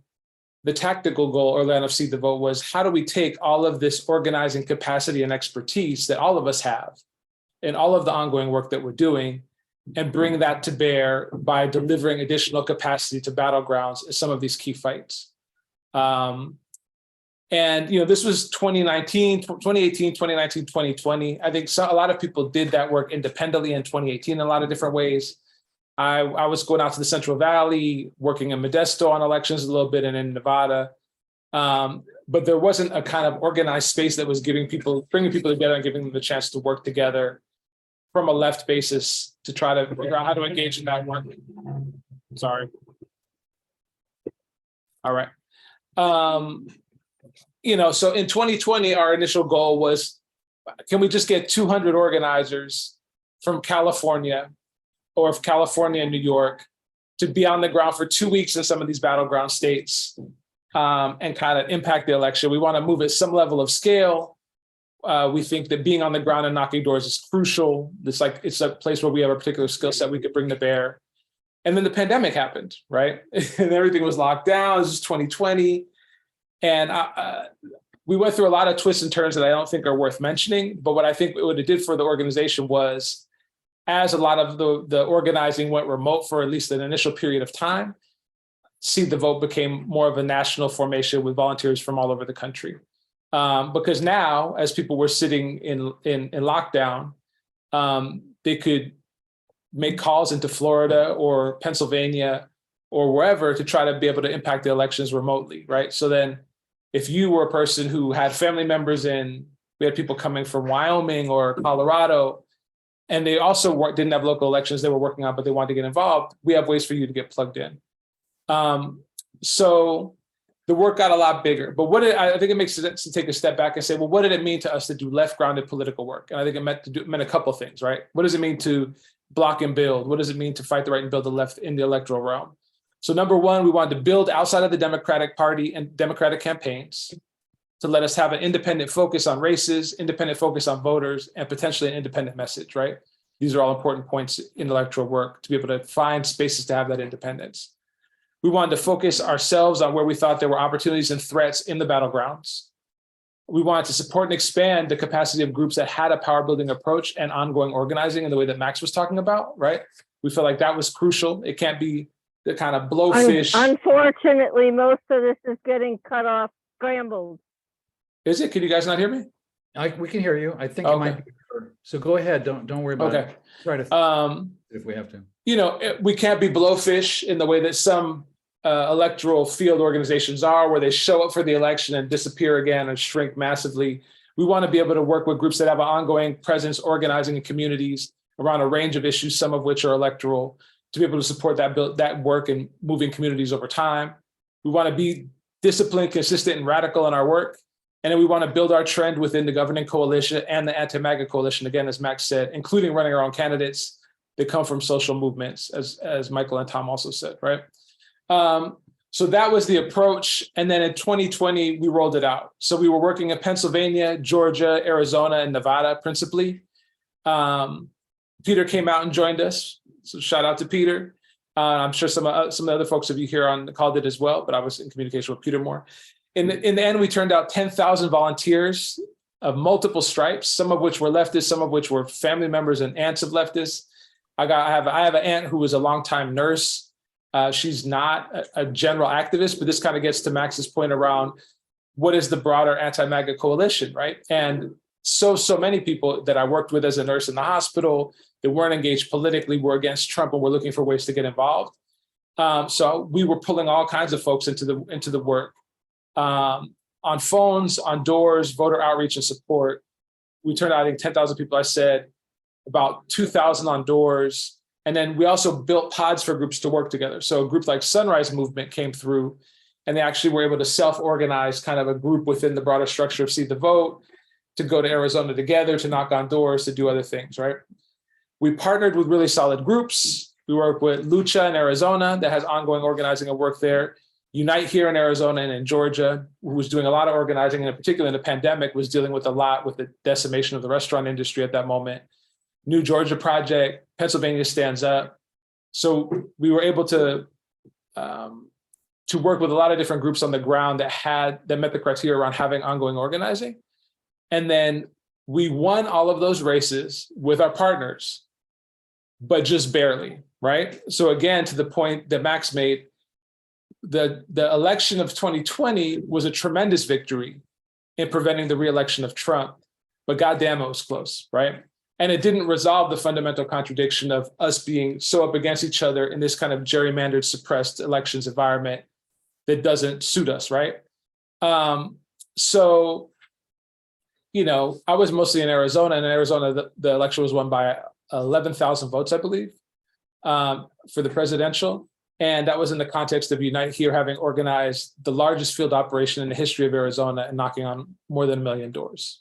the tactical goal or line of Seed the Vote was, how do we take all of this organizing capacity and expertise that all of us have in all of the ongoing work that we're doing and bring that to bear by delivering additional capacity to battlegrounds in some of these key fights. And this was 2018, 2019, 2020. I think a lot of people did that work independently in 2018 in a lot of different ways. I was going out to the Central Valley, working in Modesto on elections a little bit and in Nevada. But there wasn't a kind of organized space that was bringing people together and giving them the chance to work together from a left basis to try to figure out how to engage in that work. Sorry. All right. So in 2020, our initial goal was, can we just get 200 organizers from California or of California and New York to be on the ground for 2 weeks in some of these battleground states and kind of impact the election? We want to move at some level of scale. We think that being on the ground and knocking doors is crucial. It's a place where we have a particular skill set we could bring to bear. And then the pandemic happened, right? And everything was locked down. This is 2020. And we went through a lot of twists and turns that I don't think are worth mentioning. But what I think what it did for the organization was, as a lot of the organizing went remote for at least an initial period of time, See the Vote became more of a national formation with volunteers from all over the country. Because now, as people were sitting in lockdown, they could make calls into Florida or Pennsylvania or wherever to try to be able to impact the elections remotely, right? So then if you were a person who had family members we had people coming from Wyoming or Colorado, and they also didn't have local elections they were working on, but they wanted to get involved, we have ways for you to get plugged in. So the work got a lot bigger. But I think it makes sense to take a step back and say, well, what did it mean to us to do left-grounded political work? And I think it meant a couple of things, right? What does it mean to block and build? What does it mean to fight the right and build the left in the electoral realm? So number one, we wanted to build outside of the Democratic Party and Democratic campaigns to let us have an independent focus on races, independent focus on voters, and potentially an independent message, right? These are all important points in electoral work, to be able to find spaces to have that independence. We wanted to focus ourselves on where we thought there were opportunities and threats in the battlegrounds. We wanted to support and expand the capacity of groups that had a power building approach and ongoing organizing in the way that Max was talking about, right? We feel like that was crucial. It can't be the kind of blowfish. Unfortunately, most of this is getting cut off, scrambled. Is it? Can you guys not hear me? We can hear you. I think it might be. So go ahead. Don't worry about it. Try to if we have to. We can't be blowfish in the way that some electoral field organizations are, where they show up for the election and disappear again and shrink massively. We want to be able to work with groups that have an ongoing presence, organizing in communities around a range of issues, some of which are electoral, to be able to support that work and moving communities over time. We want to be disciplined, consistent, and radical in our work. And then we want to build our trend within the governing coalition and the anti-MAGA coalition, again, as Max said, including running our own candidates that come from social movements, as Michael and Tom also said, right? So that was the approach. And then in 2020, we rolled it out. So we were working in Pennsylvania, Georgia, Arizona, and Nevada, principally. Peter came out and joined us. So shout out to Peter. I'm sure some of the other folks of you here on the call did as well, but I was in communication with Peter more. In the end, we turned out 10,000 volunteers of multiple stripes, some of which were leftists, some of which were family members and aunts of leftists. I have an aunt who was a longtime nurse. She's not a general activist, but this kind of gets to Max's point around what is the broader anti-MAGA coalition, right? And so many people that I worked with as a nurse in the hospital that weren't engaged politically were against Trump and were looking for ways to get involved. So we were pulling all kinds of folks into the work. On phones, on doors, voter outreach and support. We turned out, I think, 10,000 people, I said, about 2,000 on doors. And then we also built pods for groups to work together. So a group like Sunrise Movement came through, and they actually were able to self-organize kind of a group within the broader structure of See the Vote to go to Arizona together, to knock on doors, to do other things, right? We partnered with really solid groups. We work with Lucha in Arizona that has ongoing organizing and work there. Unite here in Arizona and in Georgia, who was doing a lot of organizing, and in particular in the pandemic, was dealing with a lot with the decimation of the restaurant industry at that moment. New Georgia Project, Pennsylvania Stands Up. So we were able to work with a lot of different groups on the ground that met the criteria around having ongoing organizing. And then we won all of those races with our partners, but just barely, right? So again, to the point that Max made, the election of 2020 was a tremendous victory in preventing the re-election of Trump, but goddamn, it was close, right? And it didn't resolve the fundamental contradiction of us being so up against each other in this kind of gerrymandered, suppressed elections environment that doesn't suit us, right? So, you know, I was mostly in Arizona, and in Arizona, the election was won by 11,000 votes, I believe, for the presidential. And that was in the context of Unite Here having organized the largest field operation in the history of Arizona and knocking on more than 1 million doors.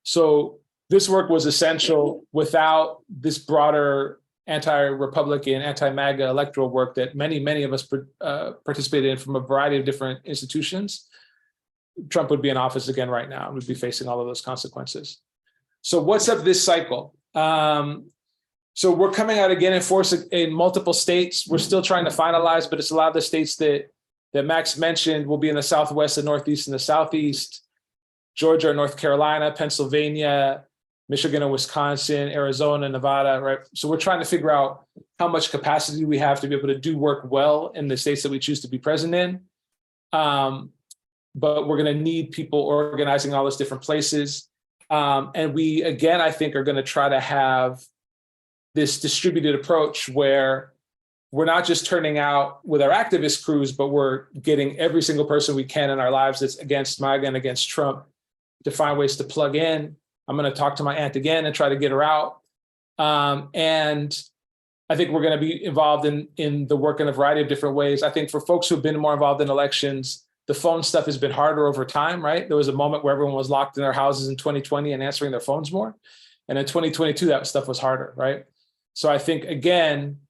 So this work was essential. Without this broader anti-Republican, anti-MAGA electoral work that many of us participated in from a variety of different institutions, Trump would be in office again right now and would be facing all of those consequences. So what's up this cycle? So we're coming out again in force in multiple states. We're still trying to finalize, but it's a lot of the states that Max mentioned will be in the Southwest, the Northeast, and the Southeast. Georgia, North Carolina, Pennsylvania, Michigan and Wisconsin, Arizona, Nevada, right? So we're trying to figure out how much capacity we have to be able to do work well in the states that we choose to be present in. But we're going to need people organizing all those different places. And we, again, I think are going to try to have this distributed approach where we're not just turning out with our activist crews, but we're getting every single person we can in our lives that's against MAGA and against Trump to find ways to plug in. I'm going to talk to my aunt again and try to get her out. And I think we're going to be involved in the work in a variety of different ways. I think for folks who've been more involved in elections, the phone stuff has been harder over time, right? There was a moment where everyone was locked in their houses in 2020 and answering their phones more. And in 2022, that stuff was harder, right? So I think, again,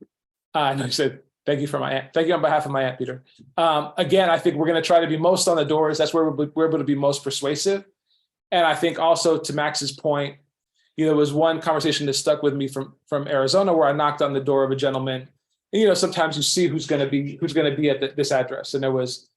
I know you said, thank you for my aunt. Thank you on behalf of my aunt, Peter. Again, I think we're going to try to be most on the doors. That's where we're able to be most persuasive. And I think also to Max's point, you know, there was one conversation that stuck with me from Arizona where I knocked on the door of a gentleman. And, you know, sometimes you see who's going to be at this address. And there was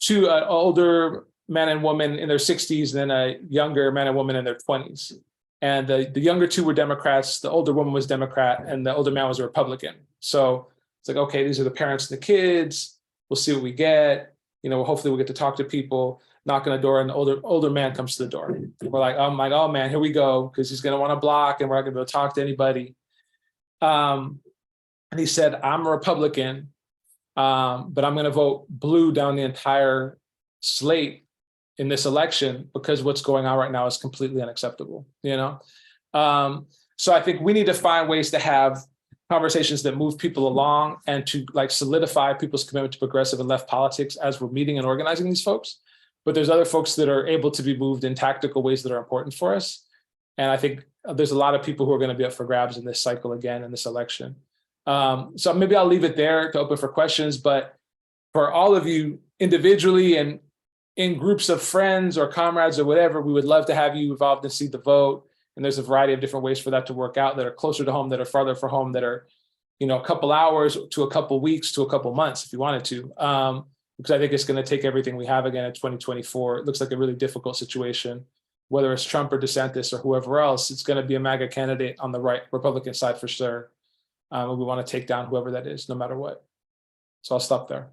two older man and woman in their 60s, and then a younger man and woman in their 20s. And the younger two were Democrats, the older woman was Democrat, and the older man was a Republican. So it's like, okay, these are the parents and the kids. We'll see what we get. You know, hopefully we'll get to talk to people, knock on the door, and the older man comes to the door. We're like, oh man, here we go, because he's going to want to block, and we're not going to be able to talk to anybody. And he said, I'm a Republican, but I'm going to vote blue down the entire slate in this election because what's going on right now is completely unacceptable, you know? So I think we need to find ways to have conversations that move people along and to like solidify people's commitment to progressive and left politics as we're meeting and organizing these folks. But there's other folks that are able to be moved in tactical ways that are important for us. And I think there's a lot of people who are going to be up for grabs in this cycle again, in this election. So maybe I'll leave it there to open for questions, but for all of you individually and in groups of friends or comrades or whatever, we would love to have you involved in Seed the Vote. And there's a variety of different ways for that to work out that are closer to home, that are farther from home, that are, you know, a couple hours to a couple weeks to a couple months if you wanted to. Because I think it's going to take everything we have again in 2024. It looks like a really difficult situation, whether it's Trump or DeSantis or whoever else. It's going to be a MAGA candidate on the right Republican side for sure. And we want to take down whoever that is, no matter what. So I'll stop there.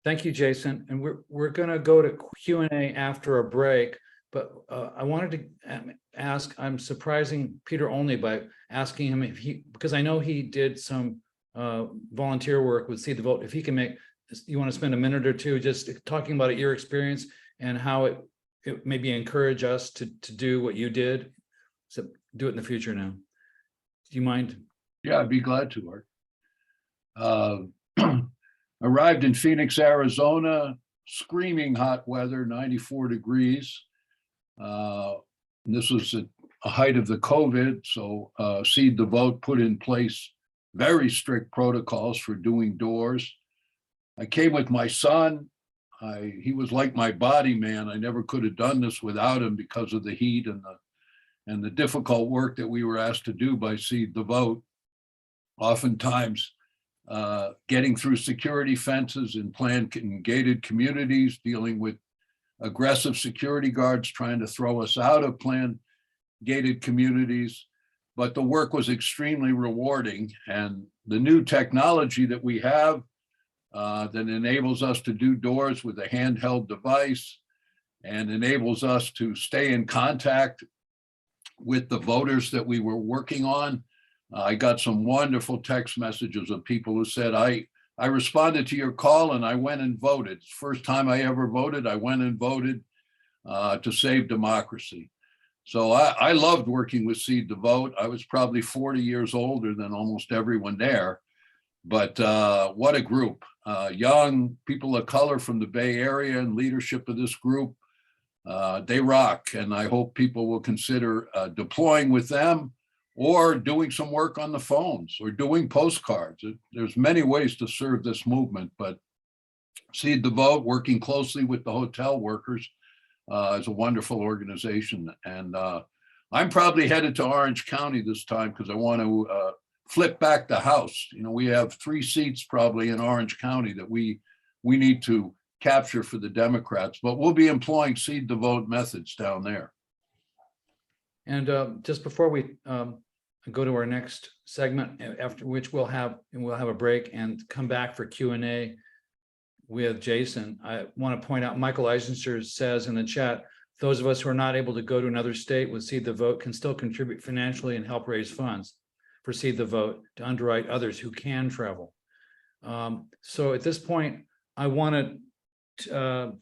Thank you, Jason. And we're going to go to Q&A after a break, but I wanted to ask, I'm surprising Peter only by asking him if because I know he did some volunteer work with Seed the Vote, if he can you want to spend a minute or two just talking about your experience and how it maybe encourage us to do what you did, so do it in the future now. Do you mind? Yeah, I'd be glad to, Art. Arrived in Phoenix, Arizona, screaming hot weather, 94 degrees. This was at a height of the COVID, so Seed the Vote put in place very strict protocols for doing doors. I came with my son. He was like my body man. I never could have done this without him because of the heat and the difficult work that we were asked to do by Seed the Vote. Oftentimes, getting through security fences in planned and gated communities, dealing with aggressive security guards trying to throw us out of planned gated communities. But the work was extremely rewarding. And the new technology that we have that enables us to do doors with a handheld device and enables us to stay in contact with the voters that we were working on. I got some wonderful text messages of people who said, I I responded to your call and I went and voted. It's the first time I ever voted. I went and voted to save democracy. So I loved working with Seed the Vote. I was probably 40 years older than almost everyone there. But what a group. Young people of color from the Bay Area and leadership of this group. They rock. And I hope people will consider deploying with them or doing some work on the phones or doing postcards. There's many ways to serve this movement, but Seed the Vote, working closely with the hotel workers, is a wonderful organization. And I'm probably headed to Orange County this time because I want to flip back the House. You know, we have 3 seats probably in Orange County that we need to capture for the Democrats, but we'll be employing Seed the Vote methods down there. And just before we go to our next segment, after which we'll have a break and come back for Q&A with Jason, I want to point out Michael Eisenster says in the chat, those of us who are not able to go to another state with Seed the Vote can still contribute financially and help raise funds for Seed the Vote to underwrite others who can travel. So at this point, I want to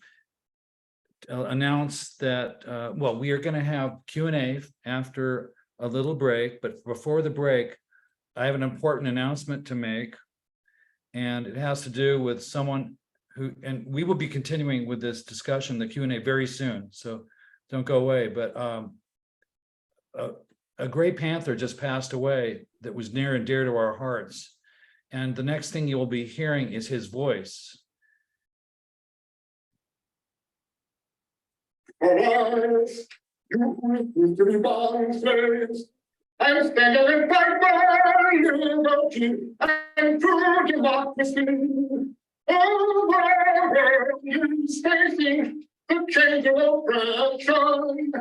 announce that, well, we are going to have Q&A after a little break, but before the break, I have an important announcement to make, and it has to do with someone who, and we will be continuing with this discussion, the Q&A, very soon, so don't go away, but a Gray Panther just passed away that was near and dear to our hearts, and the next thing you will be hearing is his voice. Arise, you history bombs and stand up and fight for liberty and true democracy. Over is facing the change of oppression.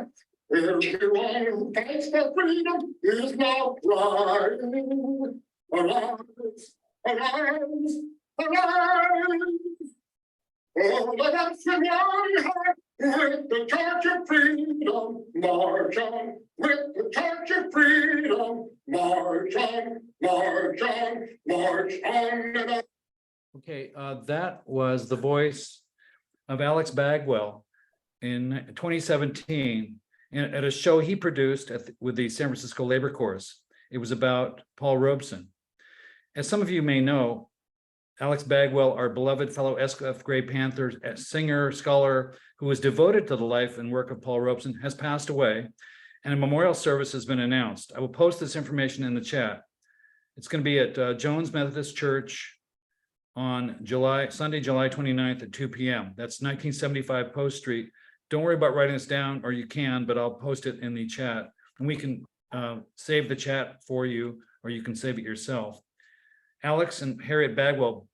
Everyone who fights for freedom is now rising. Arise, arise, arise. Oh, let us in one heart with the torch of freedom, march on. With the torch of freedom, march on, march on, march on and on. Okay, that was the voice of Alex Bagwell in 2017 at a show he produced with the San Francisco Labor Course. It was about Paul Robeson. As some of you may know, Alex Bagwell, our beloved fellow SF Gray Panther singer, scholar, who was devoted to the life and work of Paul Robeson, has passed away, and a memorial service has been announced. I will post this information in the chat. It's going to be at Jones Methodist Church on Sunday, July 29th at 2 p.m. That's 1975 Post Street. Don't worry about writing this down, or you can, but I'll post it in the chat. And we can save the chat for you, or you can save it yourself. Alex and Harriet Bagwell,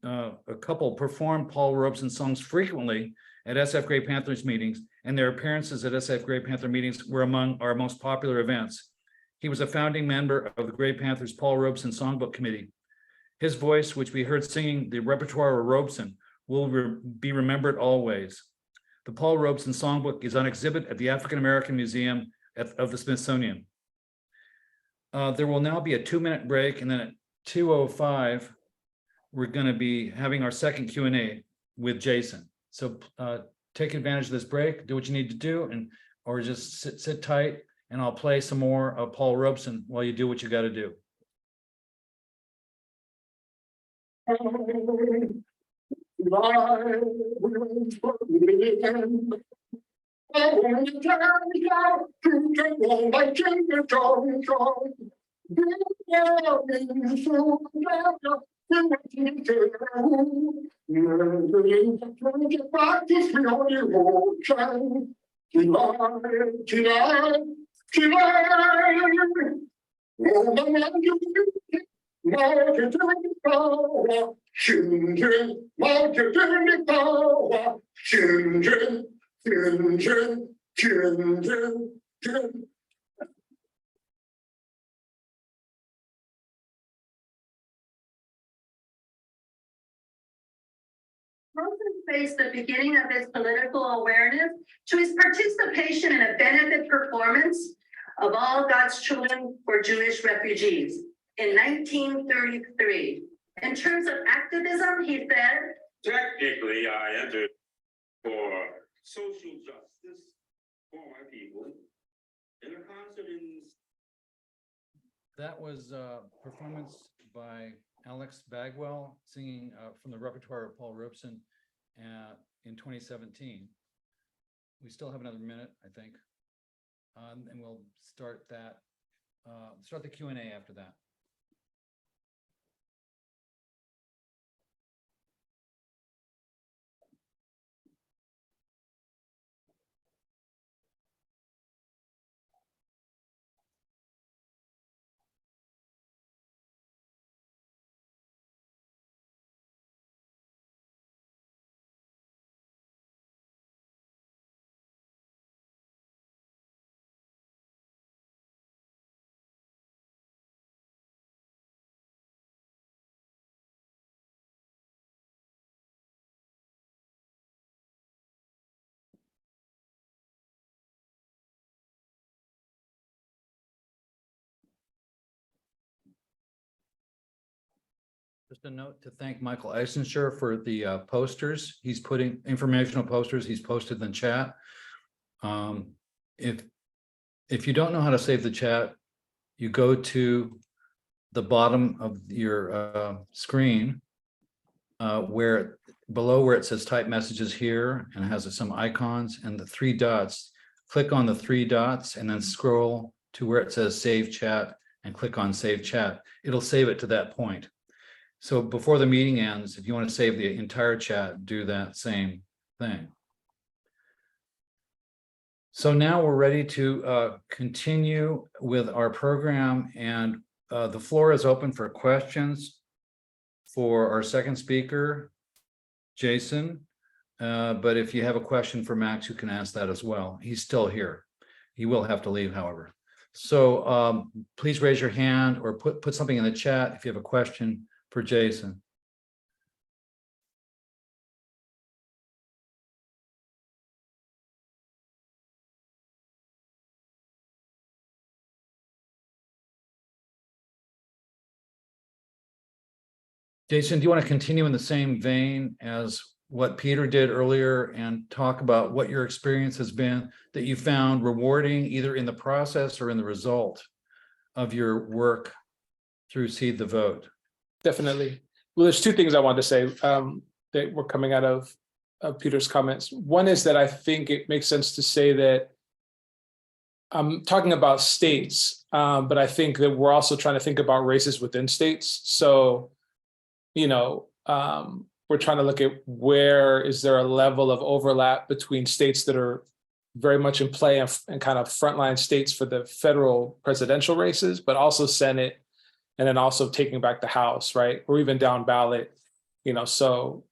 a couple, performed Paul Robeson songs frequently at SF Gray Panther's meetings, and their appearances at SF Gray Panther meetings were among our most popular events. He was a founding member of the Gray Panther's Paul Robeson Songbook Committee. His voice, which we heard singing the repertoire of Robeson, will be remembered always. The Paul Robeson Songbook is on exhibit at the African American Museum of the Smithsonian. There will now be a 2-minute break, and then at 2:05, we're going to be having our second Q&A with Jason. So take advantage of this break, do what you need to do, or just sit tight, and I'll play some more of Paul Robeson while you do what you got to do. Robeson faced the beginning of his political awareness to his participation in a benefit performance of All God's Children for Jewish Refugees in 1933 In terms of activism, he said, technically, I entered for social justice for my people in a concert in. That was a performance by Alex Bagwell singing from the repertoire of Paul Robeson in 2017. We still have another minute, I think. And we'll start that, start the Q&A after that. Just a note to thank Michael Eisenshire for the posters. He's putting informational posters he's posted in the chat. If you don't know how to save the chat, you go to the bottom of your screen where below where it says type messages here and has some icons and the 3 dots. Click on the 3 dots and then scroll to where it says save chat and click on save chat. It'll save it to that point. So before the meeting ends, if you want to save the entire chat, do that same thing. So now we're ready to continue with our program, and the floor is open for questions for our second speaker, Jason. But if you have a question for Max, you can ask that as well. He's still here. He will have to leave, however. So please raise your hand or put something in the chat if you have a question for Jason. Jason, do you want to continue in the same vein as what Peter did earlier and talk about what your experience has been that you found rewarding either in the process or in the result of your work through Seed the Vote? Definitely. Well, there's 2 things I wanted to say that were coming out of Peter's comments. One is that I think it makes sense to say that I'm talking about states, but I think that we're also trying to think about races within states. So, you know, we're trying to look at where is there a level of overlap between states that are very much in play and kind of frontline states for the federal presidential races, but also Senate, and then also taking back the House, right? Or even down ballot, you know, so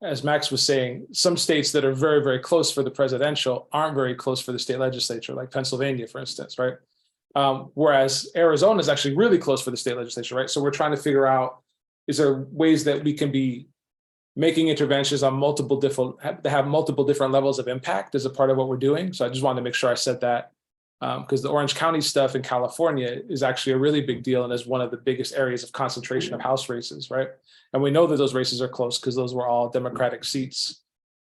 as Max was saying, some states that are very, very close for the presidential aren't very close for the state legislature, like Pennsylvania, for instance, right? Whereas Arizona is actually really close for the state legislature, right? So we're trying to figure out, is there ways that we can be making interventions on that have multiple different levels of impact as a part of what we're doing? So I just wanted to make sure I said that. Because the Orange County stuff in California is actually a really big deal and is one of the biggest areas of concentration of House races, right? And we know that those races are close because those were all Democratic seats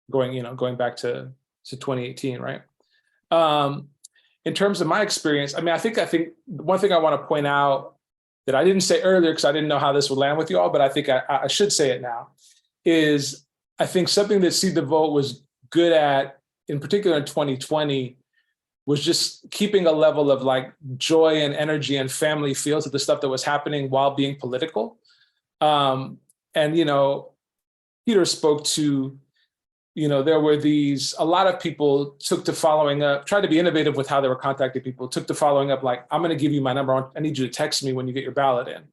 going back to 2018, right? In terms of my experience, I mean, I think one thing I want to point out that I didn't say earlier because I didn't know how this would land with you all, but I think I should say it now, is I think something that Seed the Vote was good at, in particular in 2020, was just keeping a level of like joy and energy and family feel to the stuff that was happening while being political. And, you know, Peter spoke to, you know, there were a lot of people took to following up, tried to be innovative with how they were contacting people, took to following up like, I'm going to give you my number. I need you to text me when you get your ballot in.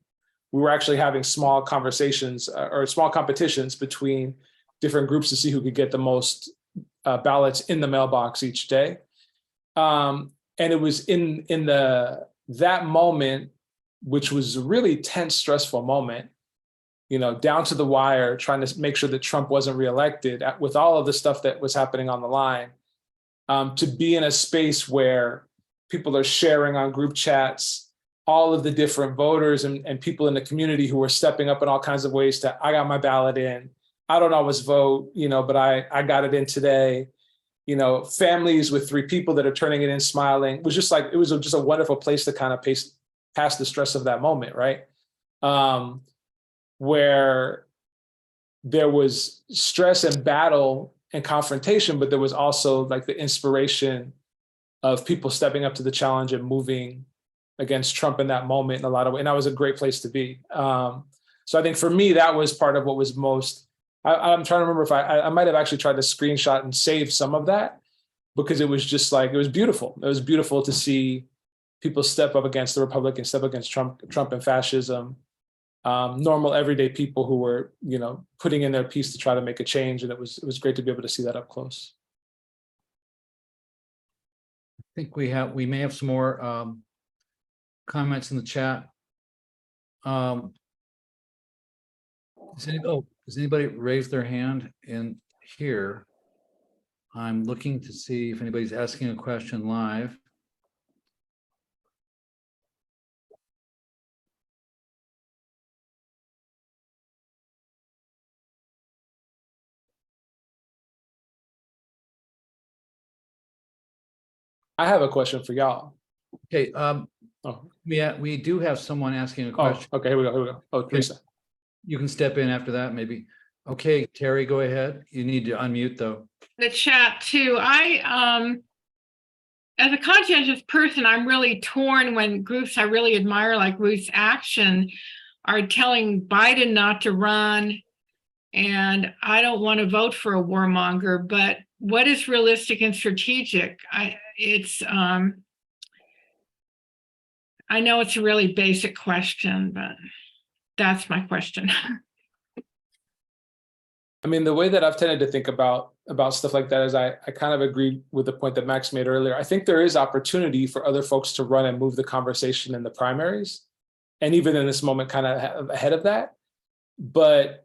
We were actually having small conversations or small competitions between different groups to see who could get the most ballots in the mailbox each day. And it was in that moment, which was a really tense, stressful moment, you know, down to the wire, trying to make sure that Trump wasn't reelected with all of the stuff that was happening on the line, to be in a space where people are sharing on group chats all of the different voters and people in the community who were stepping up in all kinds of ways to, I got my ballot in. I don't always vote, but I got it in today. Families with 3 people that are turning it in, smiling. It was just a wonderful place to kind of pass the stress of that moment, right? Where there was stress and battle and confrontation, but there was also like the inspiration of people stepping up to the challenge and moving against Trump in that moment in a lot of ways. And that was a great place to be. So I think for me, that was part of what was most, I'm trying to remember if I might have actually tried to screenshot and save some of that, because it was just like, it was beautiful. It was beautiful to see people step up against the Republicans, step against Trump and fascism, normal everyday people who were, putting in their piece to try to make a change. And it was great to be able to see that up close. I think we may have some more comments in the chat. Does anybody raise their hand in here? I'm looking to see if anybody's asking a question live. I have a question for y'all. Okay, Oh, we do have someone asking a oh, question. okay, here we go. Oh, Teresa. You can step in after that, maybe. Okay, Terry, go ahead. You need to unmute though. The chat too. As a conscientious person, I'm really torn when groups I really admire, like Ruth's Action, are telling Biden not to run. And I don't want to vote for a warmonger, but what is realistic and strategic? I know it's a really basic question, but that's my question. I mean, the way that I've tended to think about stuff like that is I kind of agree with the point that Max made earlier. I think there is opportunity for other folks to run and move the conversation in the primaries, and even in this moment, kind of ahead of that. But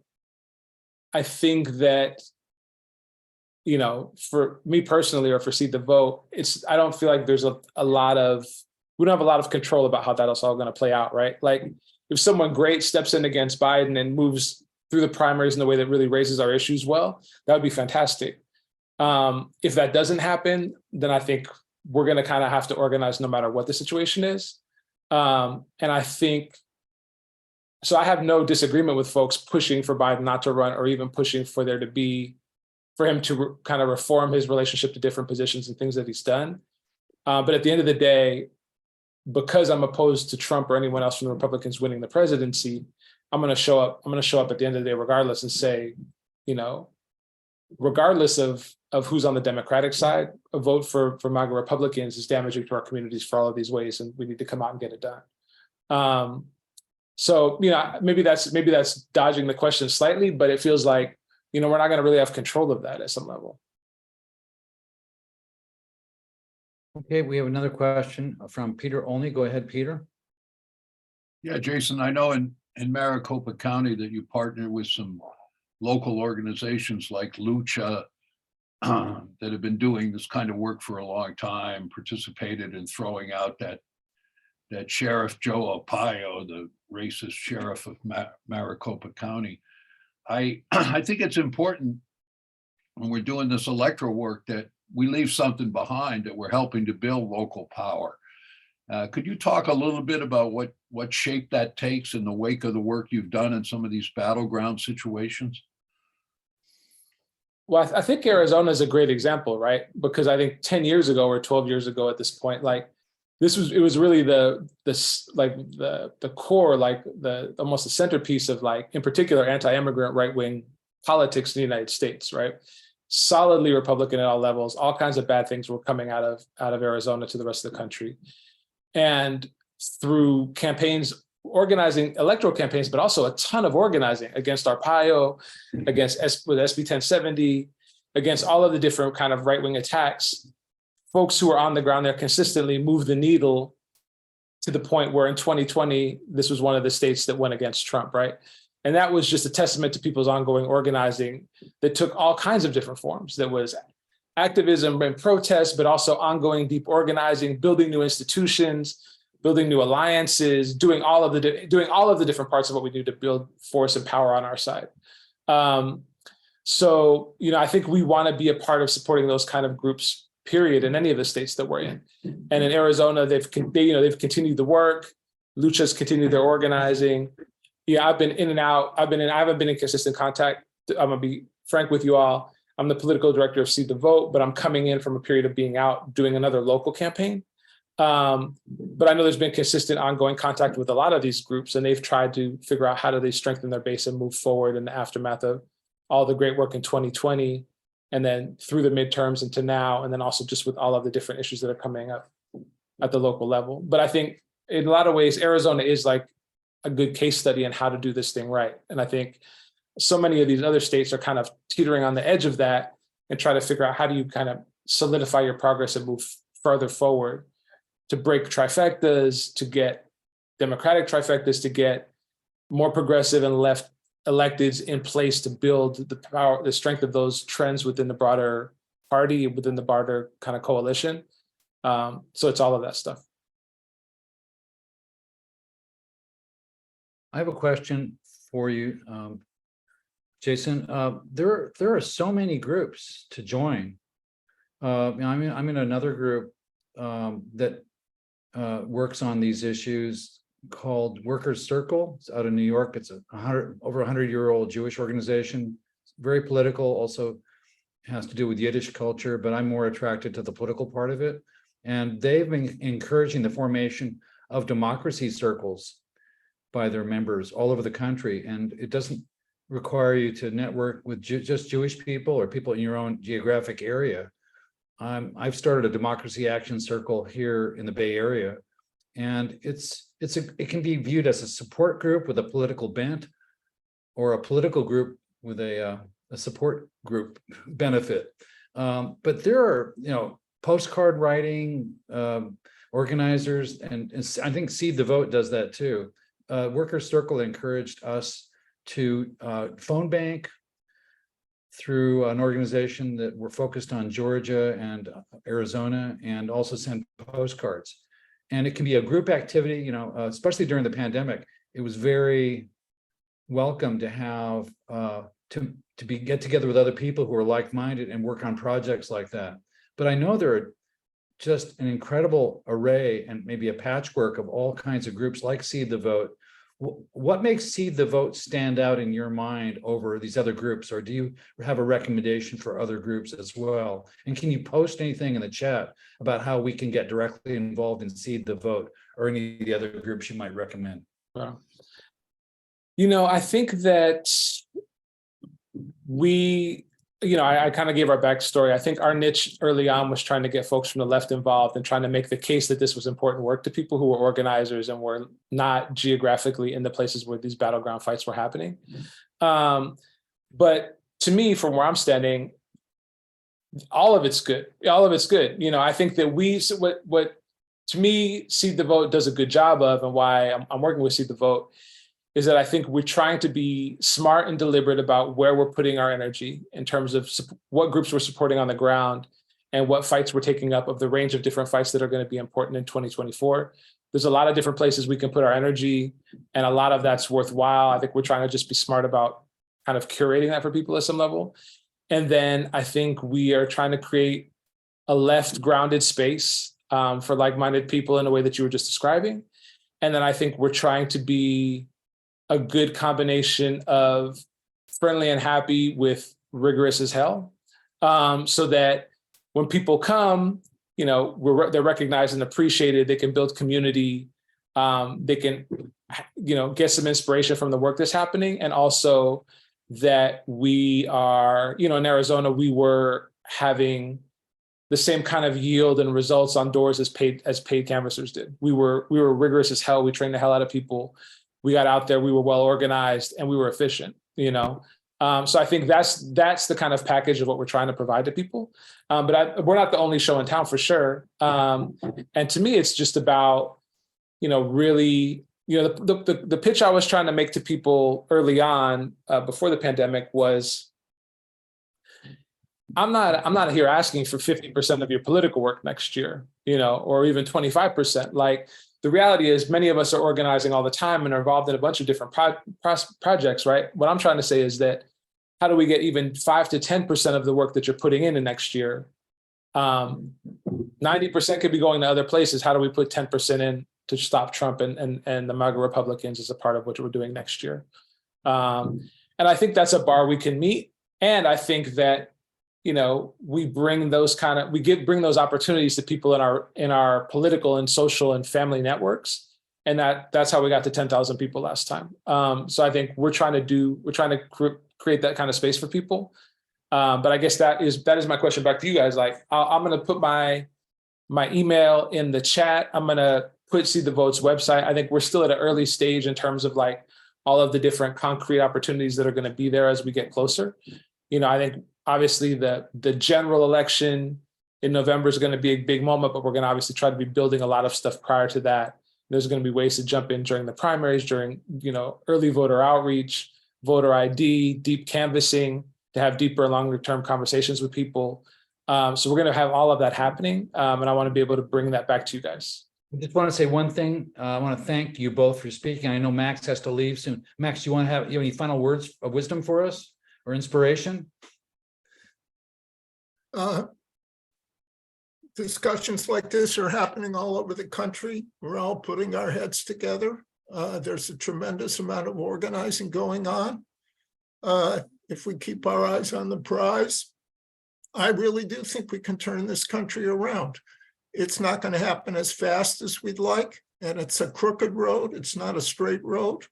I think that, for me personally, or for Seed the Vote, I don't feel like there's we don't have a lot of control about how that's all going to play out, right? Like if someone great steps in against Biden and moves through the primaries in a way that really raises our issues well, that would be fantastic. If that doesn't happen, then I think we're going to kind of have to organize no matter what the situation is. And I think, so I have no disagreement with folks pushing for Biden not to run, or even pushing for him to kind of reform his relationship to different positions and things that he's done. But at the end of the day, because I'm opposed to Trump or anyone else from the Republicans winning the presidency, I'm going to show up at the end of the day regardless, and say, regardless of who's on the Democratic side, a vote for MAGA Republicans is damaging to our communities for all of these ways, and we need to come out and get it done. So maybe that's dodging the question slightly, but it feels like we're not going to really have control of that at some level. Okay, we have another question from Peter Olney. Go ahead, Peter. Yeah, Jason, I know in Maricopa County that you partner with some local organizations like Lucha that have been doing this kind of work for a long time, participated in throwing out that Sheriff Joe Arpaio, the racist sheriff of Maricopa County. I think it's important when we're doing this electoral work that we leave something behind, that we're helping to build local power. Could you talk a little bit about what shape that takes in the wake of the work you've done in some of these battleground situations? Well, I think Arizona is a great example, right? Because I think 10 years ago or 12 years ago at this point, like it was really the core, like almost the centerpiece of, like, in particular, anti-immigrant right-wing politics in the United States, right? Solidly Republican at all levels. All kinds of bad things were coming out of Arizona to the rest of the country. And through campaigns, organizing electoral campaigns, but also a ton of organizing against Arpaio, with SB 1070, against all of the different kind of right-wing attacks, folks who are on the ground there consistently move the needle to the point where in 2020, this was one of the states that went against Trump, right? And that was just a testament to people's ongoing organizing that took all kinds of different forms. That was activism and protest, but also ongoing deep organizing, building new institutions, building new alliances, doing all of the different parts of what we do to build force and power on our side. So, I think we want to be a part of supporting those kind of groups, period, in any of the states that we're in. And in Arizona, they've continued the work. Lucha's continued their organizing. I've been in and out. I haven't been in consistent contact. I'm gonna be frank with you all. I'm the political director of Seed the Vote, but I'm coming in from a period of being out doing another local campaign. But I know there's been consistent ongoing contact with a lot of these groups, and they've tried to figure out how do they strengthen their base and move forward in the aftermath of all the great work in 2020, and then through the midterms into now, and then also just with all of the different issues that are coming up at the local level. But I think in a lot of ways, Arizona is like a good case study on how to do this thing right. And I think so many of these other states are kind of teetering on the edge of that and try to figure out how do you kind of solidify your progress and move further forward to break trifectas, to get Democratic trifectas, to get more progressive and left electeds in place to build the power, the strength of those trends within the broader party, within the broader kind of coalition. So it's all of that stuff. I have a question for you, Jason. There are so many groups to join. I'm in another group that works on these issues called Workers' Circle. It's out of New York. It's over 100-year-old Jewish organization. It's very political, also has to do with Yiddish culture, but I'm more attracted to the political part of it. And they've been encouraging the formation of democracy circles by their members all over the country. And it doesn't require you to network with just Jewish people or people in your own geographic area. I've started a democracy action circle here in the Bay Area, and it can be viewed as a support group with a political bent, or a political group with a support group benefit. But there are, postcard writing organizers, and I think Seed the Vote does that too. Workers' Circle encouraged us to phone bank through an organization that were focused on Georgia and Arizona, and also send postcards. And it can be a group activity, especially during the pandemic. It was very welcome to have get together with other people who are like-minded and work on projects like that. But I know there are just an incredible array and maybe a patchwork of all kinds of groups like Seed the Vote. What makes Seed the Vote stand out in your mind over these other groups? Or do you have a recommendation for other groups as well? And can you post anything in the chat about how we can get directly involved in Seed the Vote or any of the other groups you might recommend? Well, I think that I kind of gave our backstory. I think our niche early on was trying to get folks from the left involved and trying to make the case that this was important work to people who were organizers and were not geographically in the places where these battleground fights were happening. But to me, from where I'm standing, all of it's good. All of it's good. I think that what to me, Seed the Vote does a good job of, and why I'm working with Seed the Vote, is that I think we're trying to be smart and deliberate about where we're putting our energy in terms of what groups we're supporting on the ground and what fights we're taking up of the range of different fights that are going to be important in 2024. There's a lot of different places we can put our energy, and a lot of that's worthwhile. I think we're trying to just be smart about kind of curating that for people at some level. And then I think we are trying to create a left grounded space for like-minded people in a way that you were just describing. And then I think we're trying to be a good combination of friendly and happy with rigorous as hell, so that when people come, they're recognized and appreciated. They can build community. They can, get some inspiration from the work that's happening, and also that we are, in Arizona, we were having the same kind of yield and results on doors as paid canvassers did. We were rigorous as hell. We trained the hell out of people. We got out there, we were well organized, and we were efficient, So I think that's the kind of package of what we're trying to provide to people. But we're not the only show in town for sure. And to me, it's just about, really, the pitch I was trying to make to people early on before the pandemic was, I'm not here asking for 50% of your political work next year, or even 25%. Like, the reality is many of us are organizing all the time and are involved in a bunch of different projects, right? What I'm trying to say is that how do we get even 5 to 10% of the work that you're putting in next year? 90% could be going to other places. How do we put 10% in to stop Trump and the MAGA Republicans as a part of what we're doing next year? And I think that's a bar we can meet. And I think that, you know, we bring those bring those opportunities to people in our political and social and family networks. And that's how we got to 10,000 people last time. So I think we're trying to create that kind of space for people. But I guess that is my question back to you guys. Like, I'm going to put my email in the chat. I'm going to put Seed the Vote's website. I think we're still at an early stage in terms of like all of the different concrete opportunities that are going to be there as we get closer. You know, I think obviously the general election in November is going to be a big moment, but we're going to obviously try to be building a lot of stuff prior to that. There's going to be ways to jump in during the primaries, during, you know, early voter outreach, voter ID, deep canvassing, to have deeper, longer term conversations with people. So we're going to have all of that happening. And I want to be able to bring that back to you guys. I just want to say one thing. I want to thank you both for speaking. I know Max has to leave soon. Max, you have any final words of wisdom for us or inspiration? Discussions like this are happening all over the country. We're all putting our heads together. There's a tremendous amount of organizing going on. If we keep our eyes on the prize, I really do think we can turn this country around. It's not going to happen as fast as we'd like, and it's a crooked road. It's not a straight road.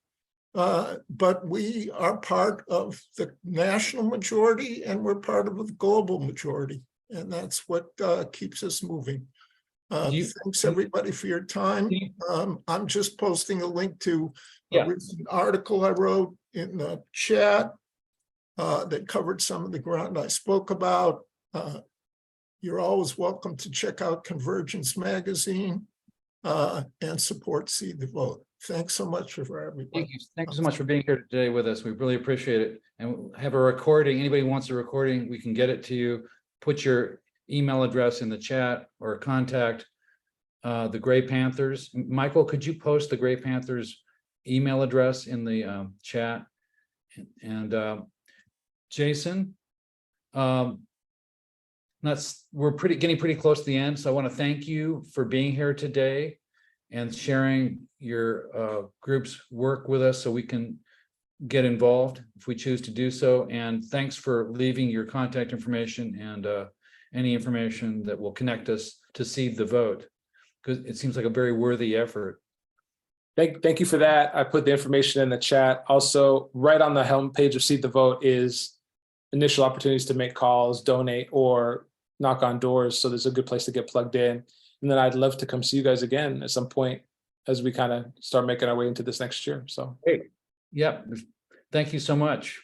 But we are part of the national majority, and we're part of the global majority. And that's what keeps us moving. Thanks everybody for your time. I'm just posting a link to a recent article I wrote in the chat that covered some of the ground I spoke about. You're always welcome to check out Convergence magazine and support Seed the Vote. Thanks so much for everybody. Thank you. Thank you so much for being here today with us. We really appreciate it. And we'll have a recording. Anybody who wants a recording, we can get it to you. Put your email address in the chat or contact the Gray Panthers. Michael, could you post the Gray Panthers email address in the chat? And Jason, we're getting pretty close to the end. So I want to thank you for being here today and sharing your group's work with us so we can get involved if we choose to do so. And thanks for leaving your contact information and any information that will connect us to Seed the Vote, because it seems like a very worthy effort. Thank you for that. I put the information in the chat. Also, right on the homepage of Seed the Vote is initial opportunities to make calls, donate, or knock on doors. So there's a good place to get plugged in. And then I'd love to come see you guys again at some point as we kind of start making our way into this next year. So great. Yep. Thank you so much.